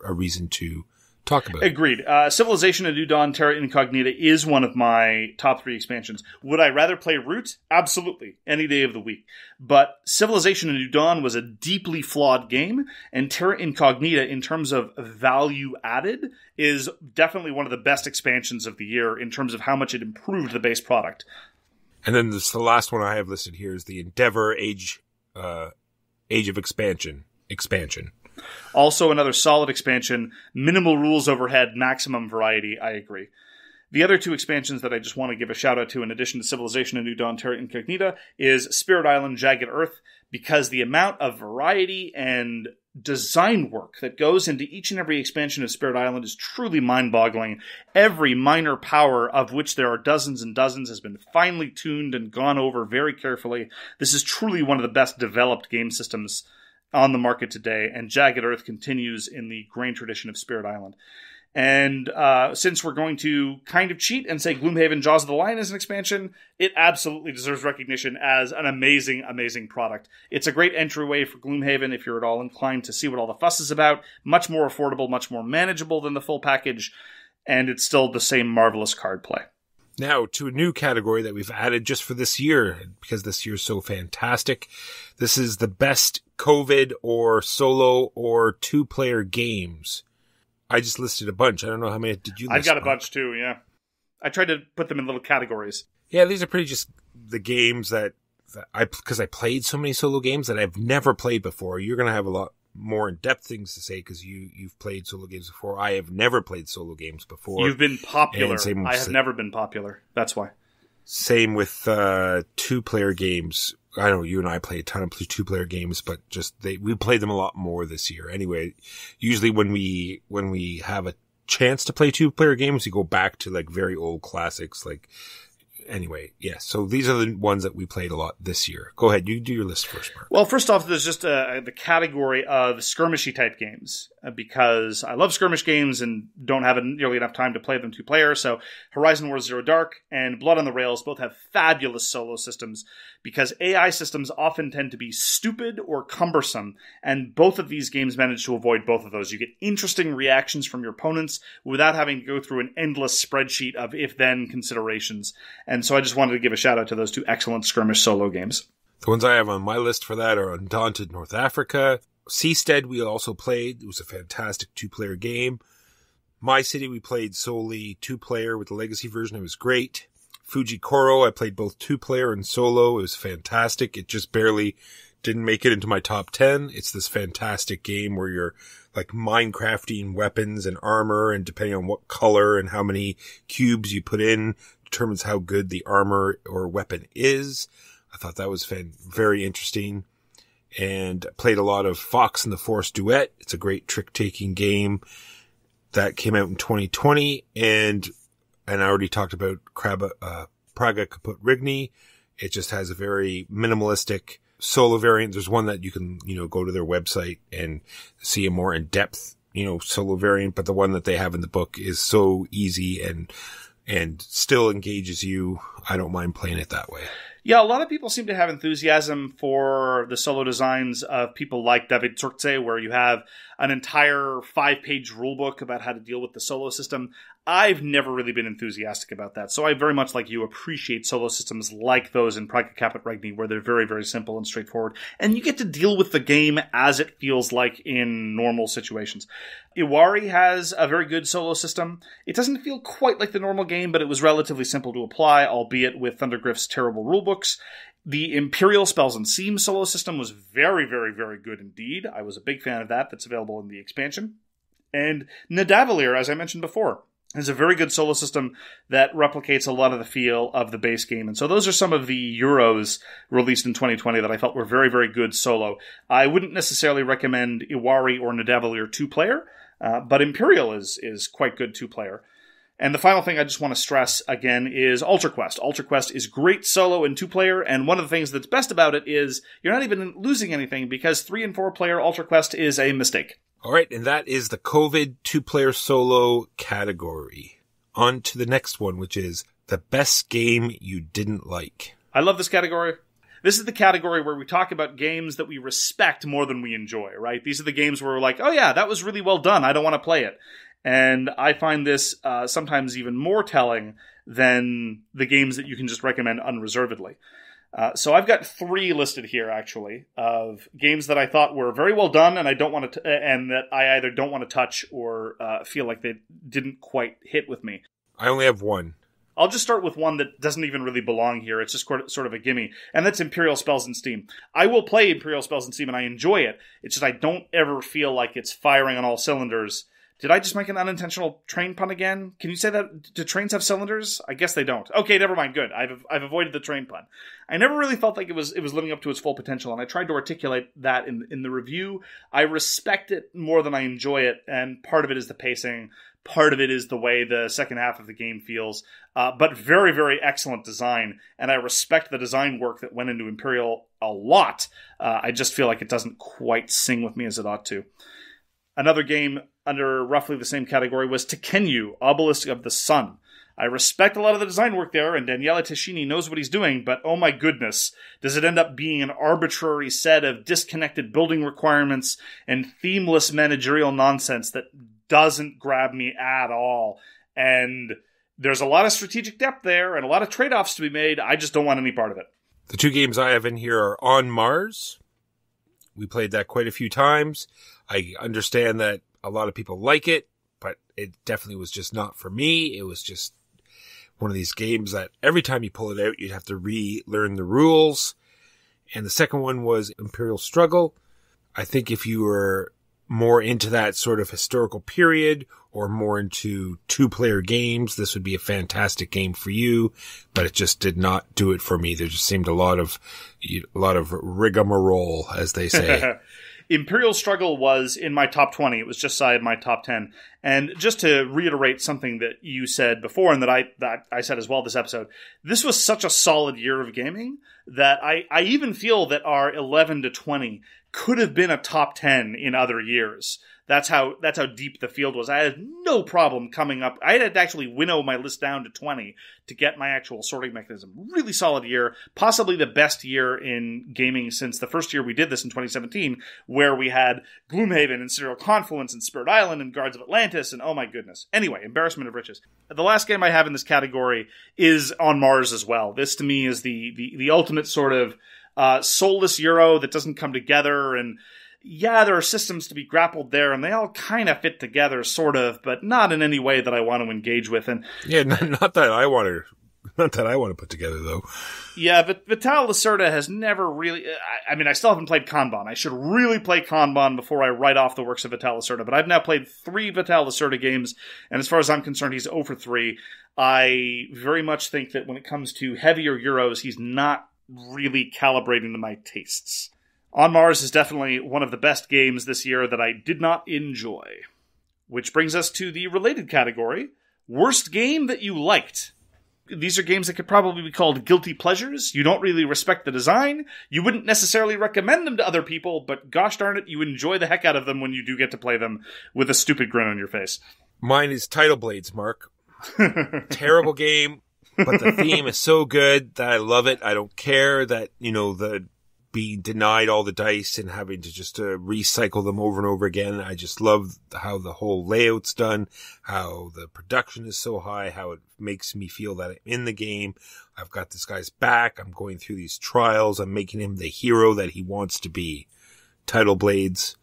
reason to talk about.
Agreed. Civilization of New Dawn Terra Incognita is one of my top 3 expansions. Would I rather play Root? Absolutely. Any day of the week. But Civilization of New Dawn was a deeply flawed game, and Terra Incognita, in terms of value added, is definitely one of the best expansions of the year in terms of how much it improved the base product.
And then the last one I have listed here is the Endeavor Age of Expansion. Also another solid expansion, minimal rules overhead, maximum variety, I agree. The other 2 expansions that I just want to give a shout out to in addition to Civilization of New Dawn Terra Incognita is Spirit Island Jagged Earth, because the amount of variety and design work that goes into each and every expansion of Spirit Island is truly mind-boggling. Every minor power, of which there are dozens and dozens, has been finely tuned and gone over very carefully. This is truly one of the best developed game systems on the market today, and Jagged Earth continues in the grand tradition of Spirit Island. And since we're going to kind of cheat and say Gloomhaven Jaws of the Lion is an expansion, it absolutely deserves recognition as an amazing, amazing product. It's a great entryway for Gloomhaven if you're at all inclined to see what all the fuss is about. Much more affordable, much more manageable than the full package, and it's still the same marvelous card play. Now, to a new category that we've added just for this year, because this year's so fantastic. This is the best COVID or solo or 2-player games. I just listed a bunch. I don't know how many did you list?
I've got a bunch too, yeah. I tried to put them in little categories.
Yeah, these are pretty just the games that because I played so many solo games that I've never played before. You're going to have a lot more in-depth things to say because you've played solo games before. I have never played solo games before.
You've been popular. I have never been popular. That's why.
Same with 2-player games. I know you and I play a ton of 2-player games, but we played them a lot more this year. Anyway, usually when we have a chance to play 2-player games, we go back to like very old classics. Anyway, yeah. So these are the ones that we played a lot this year. Go ahead, you do your list first, Mark.
Well, first off, there's just the category of skirmishy type games because I love skirmish games and don't have nearly enough time to play them 2-player. So Horizon Wars Zero Dark and Blood on the Rails both have fabulous solo systems because AI systems often tend to be stupid or cumbersome, and both of these games manage to avoid both of those. You get interesting reactions from your opponents without having to go through an endless spreadsheet of if-then considerations. And so I just wanted to give a shout out to those 2 excellent skirmish solo games.
The ones I have on my list for that are Undaunted North Africa. Seastead we also played. It was a fantastic 2-player game. My City we played solely 2-player with the legacy version. It was great. Fujikoro I played both 2-player and solo. It was fantastic. It just barely didn't make it into my top 10. It's this fantastic game where you're like Minecrafting weapons and armor, and depending on what color and how many cubes you put in determines how good the armor or weapon is. I thought that was very interesting, and played a lot of Fox and the Forest Duet. It's a great trick-taking game that came out in 2020, and I already talked about Praga Kaput Rigny. It just has a very minimalistic solo variant. There's one that you can, go to their website and see a more in-depth, solo variant, but the one that they have in the book is so easy and still engages you. I don't mind playing it that way.
Yeah, a lot of people seem to have enthusiasm for the solo designs of people like David Turkce, where you have an entire 5-page rulebook about how to deal with the solo system. I've never really been enthusiastic about that, so I very much, like you, appreciate solo systems like those in Praga Caput Regni, where they're very, very simple and straightforward, and you get to deal with the game as it feels like in normal situations. C.U.R.E has a very good solo system. It doesn't feel quite like the normal game, but it was relatively simple to apply, albeit with Thundergriff's terrible rulebooks. The Imperial Spells and Seams solo system was very, very, very good indeed. I was a big fan of that. That's available in the expansion. And Nidavellir, as I mentioned before, is a very good solo system that replicates a lot of the feel of the base game. And so those are some of the Euros released in 2020 that I felt were very, very good solo. I wouldn't necessarily recommend C.U.R.E or Nidavellir 2-player, but Imperial is quite good 2-player. And the final thing I just want to stress again is Ultra Quest. Ultra Quest is great solo and 2-player, and one of the things that's best about it is you're not even losing anything because 3 and 4-player Ultra Quest is a mistake.
All right, and that is the COVID 2-player solo category. On to the next one, which is the best game you didn't like.
I love this category. This is the category where we talk about games that we respect more than we enjoy, right? These are the games where we're like, oh yeah, that was really well done. I don't want to play it. And I find this sometimes even more telling than the games that you can just recommend unreservedly. So I've got 3 listed here, actually, of games that I thought were very well done, and I don't want to, and that I either don't want to touch or feel like they didn't quite hit with me.
I only have 1.
I'll just start with one that doesn't even really belong here. It's just sort of a gimme, and that's Imperial Spells and Steam. I will play Imperial Spells and Steam, and I enjoy it. It's just I don't ever feel like it's firing on all cylinders. Did I just make an unintentional train pun again? Can you say that? Do trains have cylinders? I guess they don't. Okay, never mind. Good. I've avoided the train pun. I never really felt like it was living up to its full potential, and I tried to articulate that in the review. I respect it more than I enjoy it, and part of it is the pacing. Part of it is the way the second half of the game feels. But very, very excellent design, and I respect the design work that went into Imperial a lot. I just feel like it doesn't quite sing with me as it ought to. Another game under roughly the same category was Tekenyu, Obelisk of the Sun. I respect a lot of the design work there, and Daniele Tascini knows what he's doing, but oh my goodness, does it end up being an arbitrary set of disconnected building requirements and themeless managerial nonsense that doesn't grab me at all. And there's a lot of strategic depth there and a lot of trade-offs to be made. I just don't want any part of it.
The 2 games I have in here are On Mars. We played that quite a few times. I understand that a lot of people like it, but it definitely was just not for me. It was just one of these games that every time you pull it out, you'd have to relearn the rules. And the second one was Imperial Struggle. I think if you were more into that sort of historical period or more into 2-player games, this would be a fantastic game for you, but it just did not do it for me. There just seemed a lot of rigmarole, as they say.
Imperial Struggle was in my top 20. It was just side of my top 10. And just to reiterate something that you said before and that I said as well this episode, this was such a solid year of gaming that I even feel that our 11 to 20 could have been a top 10 in other years. That's how deep the field was. I had no problem coming up. I had to actually winnow my list down to 20 to get my actual sorting mechanism. Really solid year. Possibly the best year in gaming since the first year we did this in 2017, where we had Gloomhaven and Serial Confluence and Spirit Island and Guards of Atlantis and oh my goodness. Anyway, embarrassment of riches. The last game I have in this category is On Mars as well. This to me is the ultimate sort of soulless Euro that doesn't come together, and yeah, there are systems to be grappled there, and they all kind of fit together, sort of, but not in any way that I want to engage with. And
yeah, not that I want to put together, though.
Yeah, but Vital Lacerda has never really... I mean, I still haven't played Kanban. I should really play Kanban before I write off the works of Vital Lacerda, but I've now played 3 Vital Lacerda games, and as far as I'm concerned, he's 0 for 3. I very much think that when it comes to heavier Euros, he's not really calibrating to my tastes. On Mars is definitely one of the best games this year that I did not enjoy. Which brings us to the related category, worst game that you liked. These are games that could probably be called guilty pleasures. You don't really respect the design. You wouldn't necessarily recommend them to other people, but gosh darn it, you enjoy the heck out of them when you do get to play them with a stupid grin on your face.
Mine is Title Blades, Mark. Terrible game, but the theme is so good that I love it. I don't care that, the being denied all the dice and having to just recycle them over and over again. I just love how the whole layout's done, how the production is so high, how it makes me feel that I'm in the game. I've got this guy's back. I'm going through these trials. I'm making him the hero that he wants to be. Title Blades,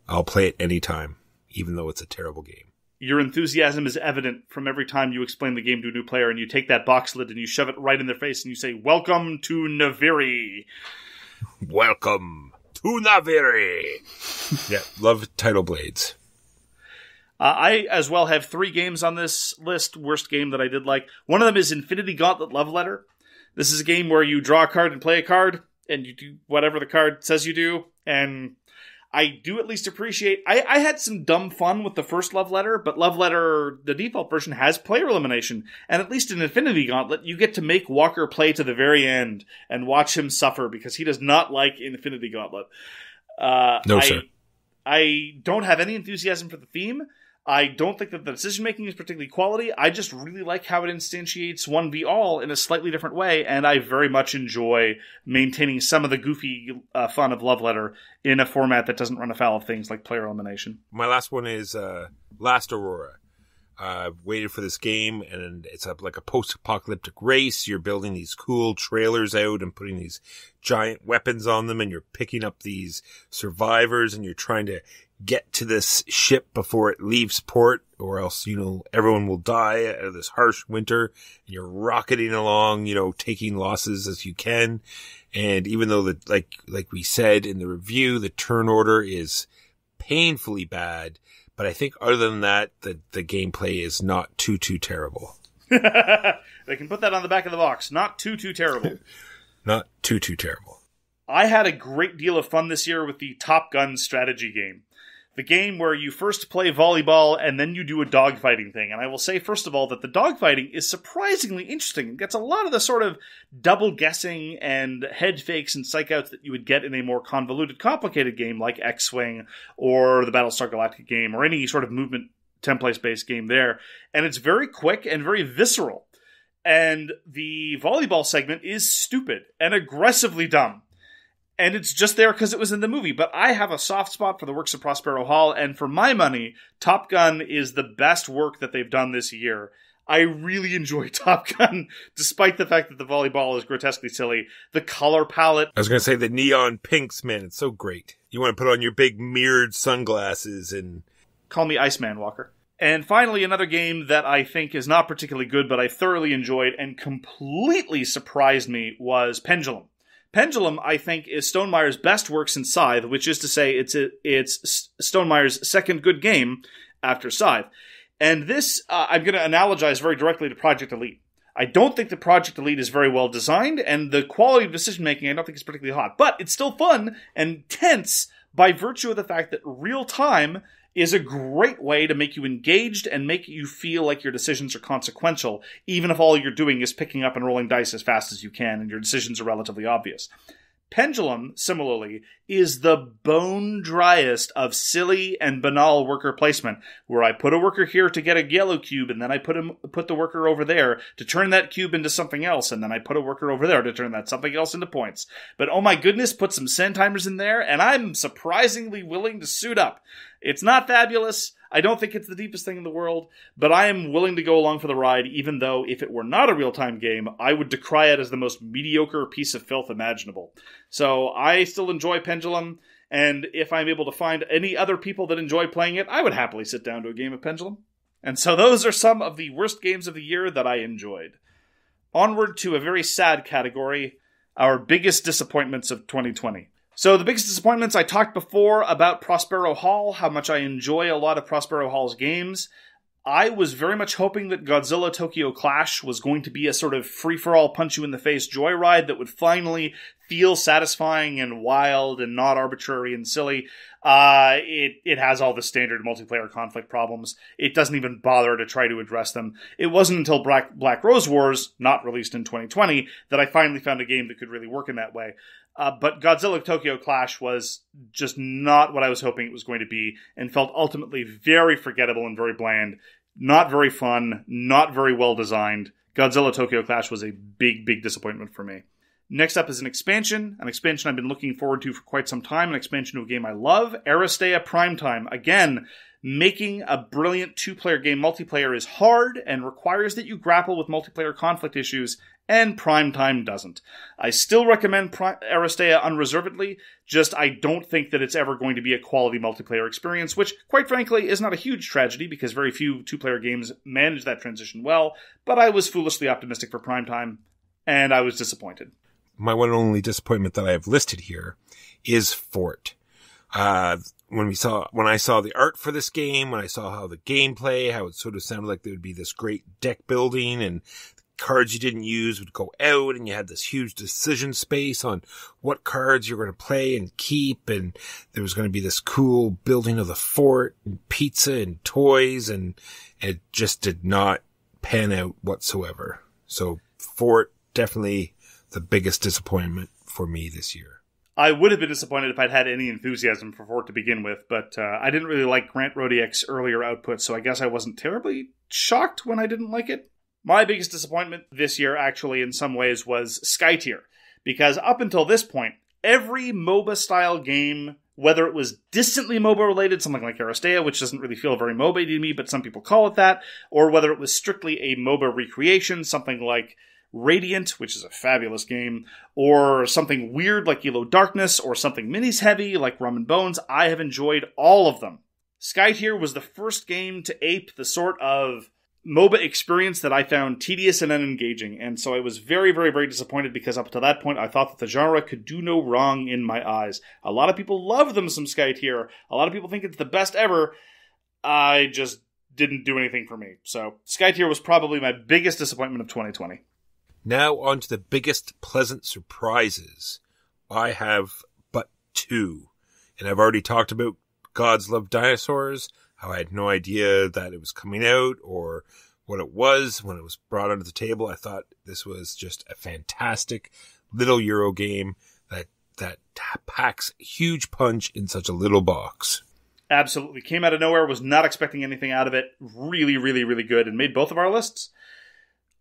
I'll play it anytime, even though it's a terrible game.
Your enthusiasm is evident from every time you explain the game to a new player and you take that box lid and you shove it right in their face and you say, "Welcome to Nidavellir."
Welcome to Nidavellir. Yeah, love Title Blades.
I as well have 3 games on this list, worst game that I did like. One of them is Infinity Gauntlet Love Letter. This is a game where you draw a card and play a card, and you do whatever the card says you do, and I do at least appreciate... I had some dumb fun with the first Love Letter, but Love Letter, the default version, has player elimination. And at least in Infinity Gauntlet, you get to make Walker play to the very end and watch him suffer because he does not like Infinity Gauntlet.
No, sir.
I don't have any enthusiasm for the theme. I don't think that the decision-making is particularly quality. I just really like how it instantiates 1v all in a slightly different way, and I very much enjoy maintaining some of the goofy fun of Love Letter in a format that doesn't run afoul of things like player elimination.
My last one is Last Aurora. I've waited for this game, and it's like a post-apocalyptic race. You're building these cool trailers out and putting these giant weapons on them, and you're picking up these survivors, and you're trying to get to this ship before it leaves port, or else, everyone will die out of this harsh winter, and you're rocketing along, taking losses as you can. And even though like we said in the review, the turn order is painfully bad, but I think other than that, the gameplay is not too terrible.
They can put that on the back of the box. Not too terrible.
Not too terrible.
I had a great deal of fun this year with the Top Gun strategy game. The game where you first play volleyball and then you do a dogfighting thing. And I will say, first of all, that the dogfighting is surprisingly interesting. It gets a lot of the sort of double guessing and head fakes and psych-outs that you would get in a more convoluted, complicated game like X-Wing or the Battlestar Galactica game or any sort of movement template-based game there. And it's very quick and very visceral. And the volleyball segment is stupid and aggressively dumb. And it's just there because it was in the movie. But I have a soft spot for the works of Prospero Hall, and for my money, Top Gun is the best work that they've done this year. I really enjoy Top Gun, despite the fact that the volleyball is grotesquely silly. The color palette...
I was going to say the neon pinks, man, it's so great. You want to put on your big mirrored sunglasses and...
Call me Iceman, Walker. And finally, another game that I think is not particularly good, but I thoroughly enjoyed and completely surprised me was Pendulum. Pendulum, I think, is Stonemeyer's best work since Scythe, which is to say it's Stonemeyer's second good game after Scythe. And this, I'm going to analogize very directly to Project Elite. I don't think that Project Elite is very well designed, and the quality of decision-making I don't think is particularly hot. But it's still fun and tense by virtue of the fact that real time is a great way to make you engaged and make you feel like your decisions are consequential, even if all you're doing is picking up and rolling dice as fast as you can and your decisions are relatively obvious. Pendulum, similarly, is the bone driest of silly and banal worker placement, where I put a worker here to get a yellow cube, and then I put the worker over there to turn that cube into something else, and then I put a worker over there to turn that something else into points. But oh my goodness, put some sand timers in there, and I'm surprisingly willing to suit up. It's not fabulous. I don't think it's the deepest thing in the world, but I am willing to go along for the ride, even though if it were not a real-time game, I would decry it as the most mediocre piece of filth imaginable. So I still enjoy Pendulum, and if I'm able to find any other people that enjoy playing it, I would happily sit down to a game of Pendulum. And so those are some of the worst games of the year that I enjoyed. Onward to a very sad category, our biggest disappointments of 2020. So the biggest disappointments, I talked before about Prospero Hall, how much I enjoy a lot of Prospero Hall's games. I was very much hoping that Godzilla Tokyo Clash was going to be a sort of free-for-all punch-you-in-the-face joyride that would finally feel satisfying and wild and not arbitrary and silly. It has all the standard multiplayer conflict problems. It doesn't even bother to try to address them. It wasn't until Black Rose Wars, not released in 2020, that I finally found a game that could really work in that way. But Godzilla Tokyo Clash was just not what I was hoping it was going to be, and felt ultimately very forgettable and very bland. Not very fun, not very well designed. Godzilla Tokyo Clash was a big, big disappointment for me. Next up is an expansion I've been looking forward to for quite some time, an expansion to a game I love, Aristea Primetime. Again, making a brilliant two-player game multiplayer is hard and requires that you grapple with multiplayer conflict issues, and Primetime doesn't. I still recommend Aristea unreservedly, just I don't think that it's ever going to be a quality multiplayer experience, which, quite frankly, is not a huge tragedy because very few two-player games manage that transition well, but I was foolishly optimistic for Primetime, and I was disappointed.
My one and only disappointment that I have listed here is Fort. When I saw the art for this game, when I saw how the gameplay, how it sort of sounded like there would be this great deck building and cards you didn't use would go out and you had this huge decision space on what cards you're going to play and keep, and there was going to be this cool building of the fort and pizza and toys, and it just did not pan out whatsoever. So Fort, definitely the biggest disappointment for me this year.
I would have been disappointed if I'd had any enthusiasm for Fort to begin with, but I didn't really like Grant Rodiak's earlier output, so I guess I wasn't terribly shocked when I didn't like it. My biggest disappointment this year, actually, in some ways, was Skytier, because up until this point, every MOBA-style game, whether it was distantly MOBA-related, something like Aristea, which doesn't really feel very MOBA to me, but some people call it that, or whether it was strictly a MOBA recreation, something like Radiant, which is a fabulous game, or something weird like Yellow Darkness, or something minis heavy like Rum and Bones, I have enjoyed all of them. Skytier was the first game to ape the sort of MOBA experience that I found tedious and unengaging, and so I was very, very, very disappointed because up to that point I thought that the genre could do no wrong in my eyes. A lot of people love them some Skytier, a lot of people think it's the best ever. I just didn't do anything for me. So Skytier was probably my biggest disappointment of 2020.
Now on to the biggest pleasant surprises. I have but two. And I've already talked about Gods Love Dinosaurs, how I had no idea that it was coming out or what it was when it was brought onto the table. I thought this was just a fantastic little Euro game that packs huge punch in such a little box.
Absolutely. Came out of nowhere, was not expecting anything out of it. Really, really, really good, and made both of our lists.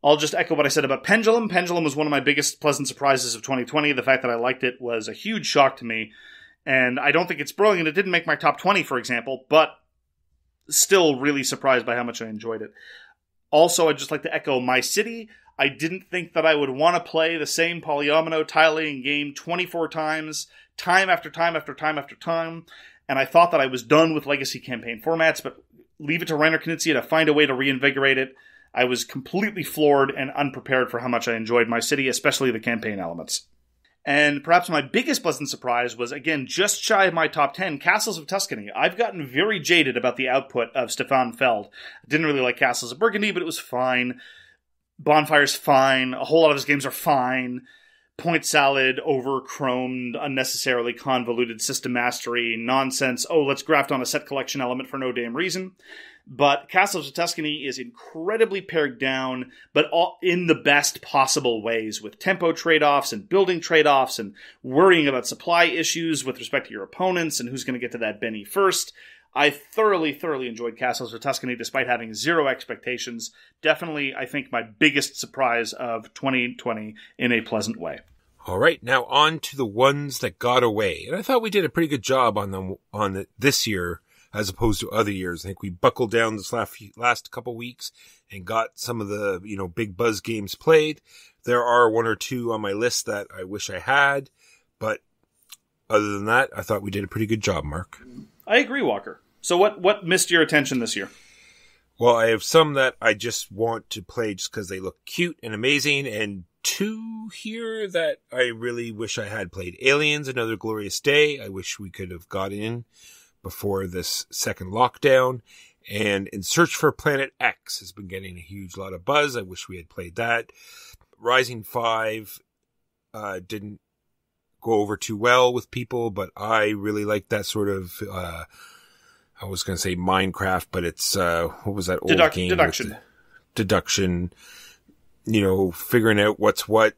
I'll just echo what I said about Pendulum. Pendulum was one of my biggest pleasant surprises of 2020. The fact that I liked it was a huge shock to me. And I don't think it's brilliant. It didn't make my top 20, for example, but still really surprised by how much I enjoyed it. Also, I'd just like to echo MegaCity. I didn't think that I would want to play the same polyomino tile-laying game 24 times, time after time after time after time. And I thought that I was done with legacy campaign formats, but leave it to Reiner Knizia to find a way to reinvigorate it. I was completely floored and unprepared for how much I enjoyed MegaCity, especially the campaign elements. And perhaps my biggest pleasant surprise was, again, just shy of my top 10, Castles of Tuscany. I've gotten very jaded about the output of Stefan Feld. I didn't really like Castles of Burgundy, but it was fine. Bonfire's fine. A whole lot of his games are fine. Point salad, over-chromed, unnecessarily convoluted system mastery, nonsense. Oh, let's graft on a set collection element for no damn reason. But Castles of Tuscany is incredibly pared down, but all in the best possible ways, with tempo trade-offs and building trade-offs and worrying about supply issues with respect to your opponents and who's going to get to that Benny first. I thoroughly, thoroughly enjoyed Castles of Tuscany despite having zero expectations. Definitely, I think, my biggest surprise of 2020 in a pleasant way.
All right, now on to the ones that got away. And I thought we did a pretty good job on them this year, as opposed to other years. I think we buckled down this last couple weeks and got some of the, big buzz games played. There are one or two on my list that I wish I had, but other than that, I thought we did a pretty good job, Mark.
I agree, Walker. So what missed your attention this year?
Well, I have some that I just want to play just because they look cute and amazing, and two here that I really wish I had played. Aliens, Another Glorious Day. I wish we could have got in before this second lockdown. And In Search for Planet X has been getting a huge lot of buzz. I wish we had played that. Rising 5 didn't go over too well with people, but I really like that sort of, I was going to say Minecraft, but it's, what was that old game?
Deduction.
Deduction, figuring out what's what,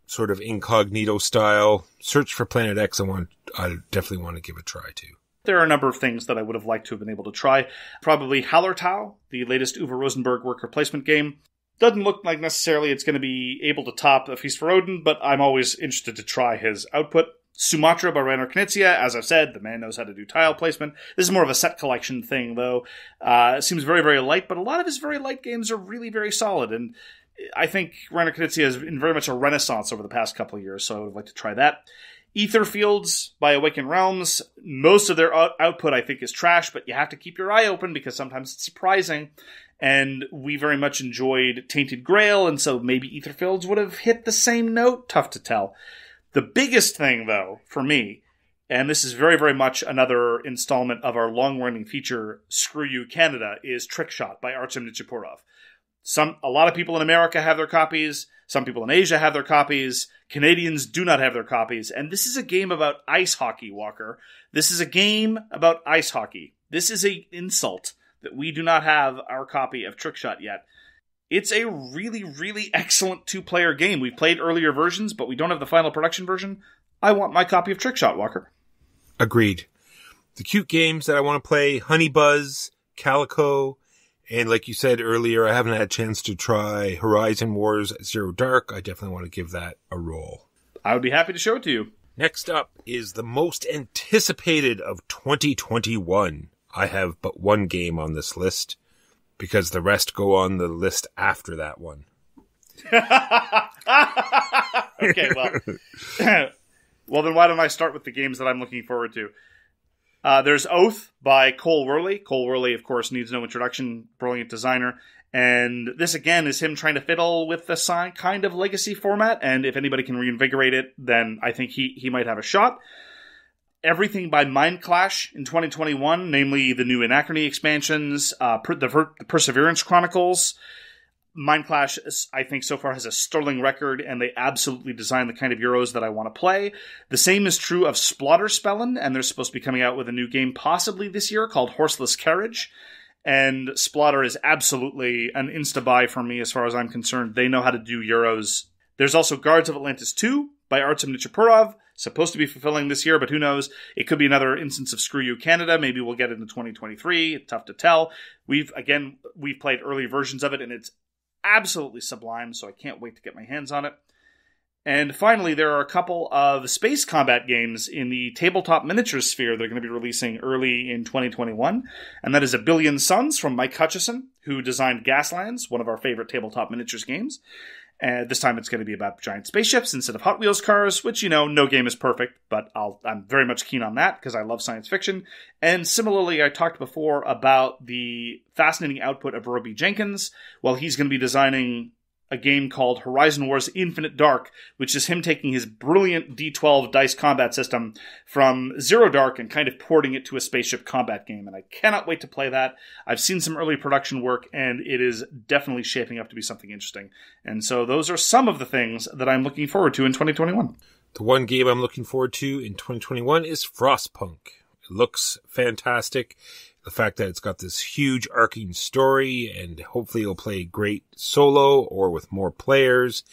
sort of incognito style. Search for Planet X, I definitely want to give a try to.
There are a number of things that I would have liked to have been able to try. Probably Hallertau, the latest Uwe Rosenberg worker placement game. Doesn't look like necessarily it's going to be able to top A Feast for Odin, but I'm always interested to try his output. Sumatra by Rainer Knizia, as I've said, the man knows how to do tile placement. This is more of a set collection thing, though. It seems very, very light, but a lot of his very light games are really very solid, and I think Rainer Knizia is in very much a renaissance over the past couple of years, so I would like to try that. Etherfields by Awakened Realms. Most of their output, I think, is trash, but you have to keep your eye open because sometimes it's surprising. And we very much enjoyed Tainted Grail, and so maybe Etherfields would have hit the same note. Tough to tell. The biggest thing, though, for me, and this is very, very much another installment of our long-running feature, Screw You Canada, is Trickshot by Artem Nichiporov. A lot of people in America have their copies. Some people in Asia have their copies. Canadians do not have their copies. And this is a game about ice hockey, Walker. This is a game about ice hockey. This is an insult that we do not have our copy of Trickshot yet. It's a really, really excellent two-player game. We've played earlier versions, but we don't have the final production version. I want my copy of Trickshot, Walker.
Agreed. The cute games that I want to play, Honey Buzz, Calico, and like you said earlier, I haven't had a chance to try Horizon Wars Zero Dark. I definitely want to give that a roll.
I would be happy to show it to you.
Next up is the most anticipated of 2021. I have but one game on this list because the rest go on the list after that one.
Okay, well then why don't I start with the games that I'm looking forward to? There's Oath by Cole Worley. Cole Worley, of course, needs no introduction, brilliant designer. And this, again, is him trying to fiddle with the kind of legacy format. And if anybody can reinvigorate it, then I think he might have a shot. Everything by Mind Clash in 2021, namely the new Anachrony expansions, the Perseverance Chronicles. Mind Clash, I think, so far has a sterling record, and they absolutely design the kind of Euros that I want to play. The same is true of Splotterspellen, and they're supposed to be coming out with a new game possibly this year called Horseless Carriage. And Splotter is absolutely an insta-buy for me as far as I'm concerned. They know how to do Euros. There's also Guards of Atlantis 2 by Artem Nichiporov. Supposed to be fulfilling this year, but who knows? It could be another instance of Screw You Canada. Maybe we'll get it in 2023. Tough to tell. We've played early versions of it, and it's absolutely sublime, so I can't wait to get my hands on it. And finally, there are a couple of space combat games in the tabletop miniatures sphere that are going to be releasing early in 2021, and that is A Billion Suns from Mike Hutchison, who designed Gaslands, one of our favorite tabletop miniatures games. And this time it's going to be about giant spaceships instead of Hot Wheels cars, which, no game is perfect, but I'm very much keen on that because I love science fiction. And similarly, I talked before about the fascinating output of Roby Jenkins. Well, he's going to be designing a game called Horizon Wars Infinite Dark, which is him taking his brilliant D12 dice combat system from Zero Dark and kind of porting it to a spaceship combat game. And I cannot wait to play that. I've seen some early production work, and it is definitely shaping up to be something interesting. And so those are some of the things that I'm looking forward to in 2021.
The one game I'm looking forward to in 2021 is Frostpunk. It looks fantastic. The fact that it's got this huge arcing story, and hopefully it'll play great solo or with more players.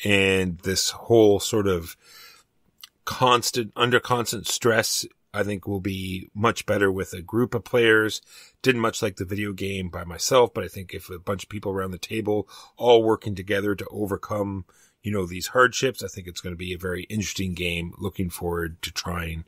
And this whole sort of under constant stress, I think will be much better with a group of players. Didn't much like the video game by myself, but I think if a bunch of people around the table all working together to overcome, these hardships, I think it's going to be a very interesting game. Looking forward to trying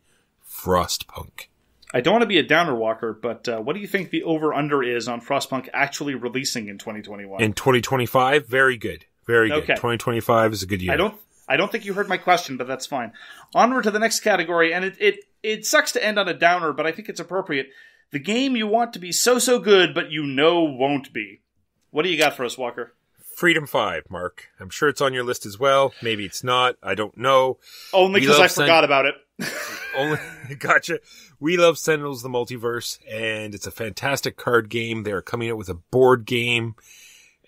Frostpunk.
I don't want to be a downer, Walker, but what do you think the over-under is on Frostpunk actually releasing in 2021?
In 2025? Very good. Very good.
Okay.
2025 is a good year.
I don't think you heard my question, but that's fine. Onward to the next category, and it sucks to end on a downer, but I think it's appropriate. The game you want to be so good, but won't be. What do you got for us, Walker?
Freedom 5, Mark. I'm sure it's on your list as well. Maybe it's not. I don't know.
Only because I forgot about it.
Gotcha. We love Sentinels the Multiverse, and it's a fantastic card game. They're coming out with a board game,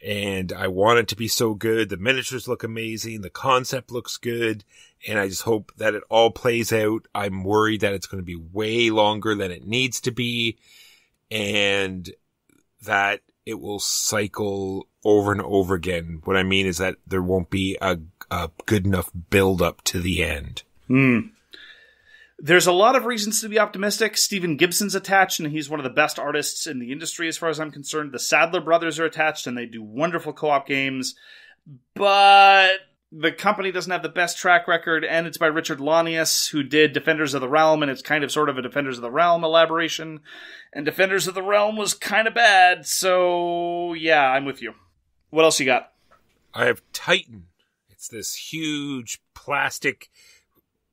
And I want it to be so good. The miniatures look amazing. The concept looks good. And I just hope that it all plays out. I'm worried that it's going to be way longer than it needs to be. And that it will cycle over and over again. What I mean is that there won't be a good enough build up to the end.
There's a lot of reasons to be optimistic. Stephen Gibson's attached, and he's one of the best artists in the industry as far as I'm concerned. The Sadler brothers are attached, and they do wonderful co-op games. But the company doesn't have the best track record, and it's by Richard Lanius, who did Defenders of the Realm, and it's kind of sort of a Defenders of the Realm elaboration. And Defenders of the Realm was kind of bad, so yeah, I'm with you. What else you got?
I have Titan. It's this huge plastic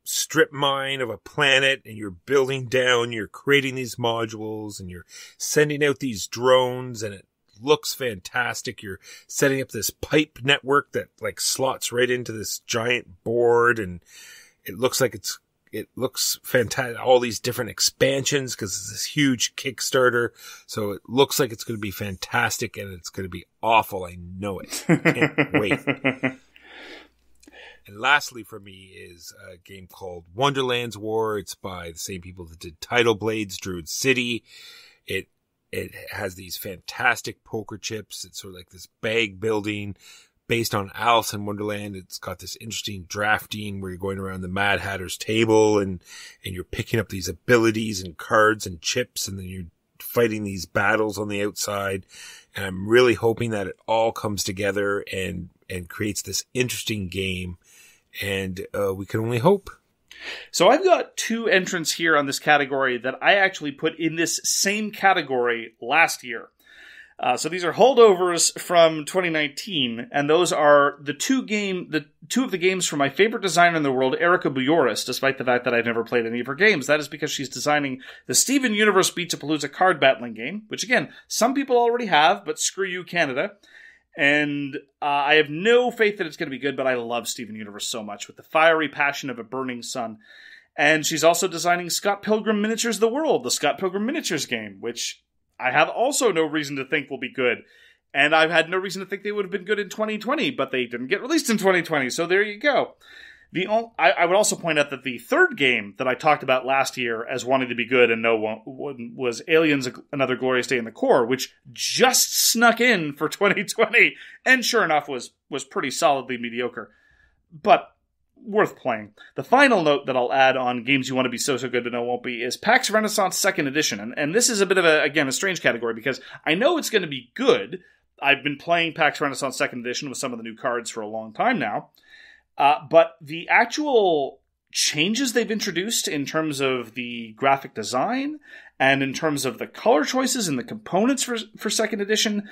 strip mine of a planet, and you're building down, you're creating these modules, and you're sending out these drones, and it looks fantastic. You're setting up this pipe network that like slots right into this giant board, and it looks like it looks fantastic. All these different expansions, because it's this huge Kickstarter, so it looks like it's going to be fantastic, and it's going to be awful. I know it. I can't wait. And lastly for me is a game called Wonderland's War. It's by the same people that did Tidal Blades, Druid City. It has these fantastic poker chips. It's sort of like this bag building based on Alice in Wonderland. It's got this interesting drafting where you're going around the Mad Hatter's table and you're picking up these abilities and cards and chips, and then you're fighting these battles on the outside. And I'm really hoping that it all comes together and creates this interesting game. And we can only hope.
So I've got two entrants here on this category that I actually put in this same category last year. So these are holdovers from 2019, and those are the two of the games from my favorite designer in the world, Erica Bujoris, despite the fact that I've never played any of her games. That is because she's designing the Steven Universe Beats-a-Palooza card battling game, which again, some people already have, but screw you, Canada. And I have no faith that it's going to be good, but I love Steven Universe so much, with the fiery passion of a burning sun. And she's also designing Scott Pilgrim Miniatures The World, the Scott Pilgrim Miniatures game, which I have also no reason to think will be good. And I've had no reason to think they would have been good in 2020, but they didn't get released in 2020, so there you go. I would also point out that the third game that I talked about last year as wanting to be good and no one was Aliens Another Glorious Day in the Core, which just snuck in for 2020 and sure enough was pretty solidly mediocre, but worth playing. The final note that I'll add on games you want to be so good but no won't be is PAX Renaissance 2nd Edition. And this is a bit of a strange category because I know it's going to be good. I've been playing PAX Renaissance 2nd Edition with some of the new cards for a long time now. But the actual changes they've introduced in terms of the graphic design and in terms of the color choices and the components for second edition,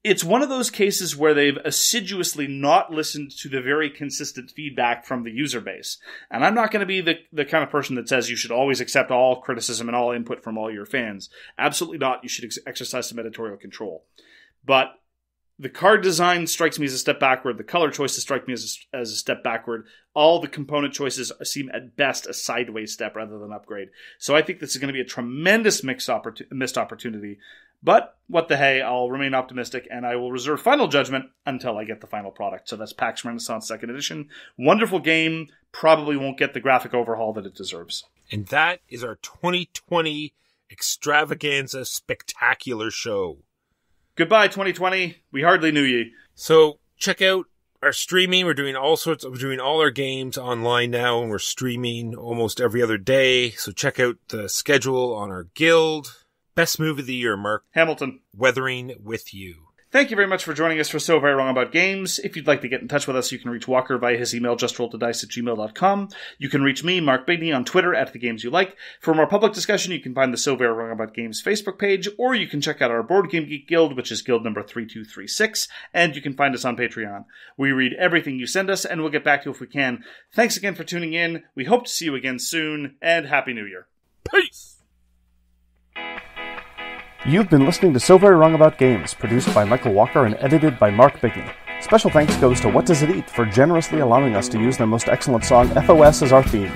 it's one of those cases where they've assiduously not listened to the very consistent feedback from the user base. And I'm not going to be the kind of person that says you should always accept all criticism and all input from all your fans. Absolutely not. You should exercise some editorial control. But the card design strikes me as a step backward. The color choices strike me as a step backward. All the component choices seem at best a sideways step rather than upgrade. So I think this is going to be a tremendous missed opportunity. But what the hey, I'll remain optimistic and I will reserve final judgment until I get the final product. So that's PAX Renaissance 2nd Edition. Wonderful game. Probably won't get the graphic overhaul that it deserves.
And that is our 2020 Extravaganza Spectacular Show.
Goodbye, 2020. We hardly knew ye.
So check out our streaming. We're doing all our games online now, and we're streaming almost every other day. So check out the schedule on our guild. Best move of the year, Mark.
Hamilton.
Weathering with You.
Thank you very much for joining us for So Very Wrong About Games. If you'd like to get in touch with us, you can reach Walker via his email, justrolledadice@gmail.com. You can reach me, Mark Bigney, on Twitter @TheGamesYouLike. For more public discussion, you can find the So Very Wrong About Games Facebook page, or you can check out our Board Game Geek Guild, which is guild number 3236, and you can find us on Patreon. We read everything you send us, and we'll get back to you if we can. Thanks again for tuning in. We hope to see you again soon, and Happy New Year.
Peace!
You've been listening to So Very Wrong About Games, produced by Michael Walker and edited by Mark Bigney. Special thanks goes to What Does It Eat for generously allowing us to use their most excellent song, FOS, as our theme.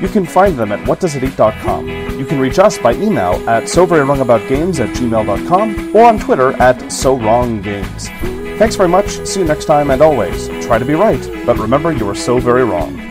You can find them at whatdoesiteat.com. You can reach us by email at soverywrongaboutgames@gmail.com or on Twitter @SoWrongGames. Thanks very much, see you next time, and always, try to be right, but remember you are so very wrong.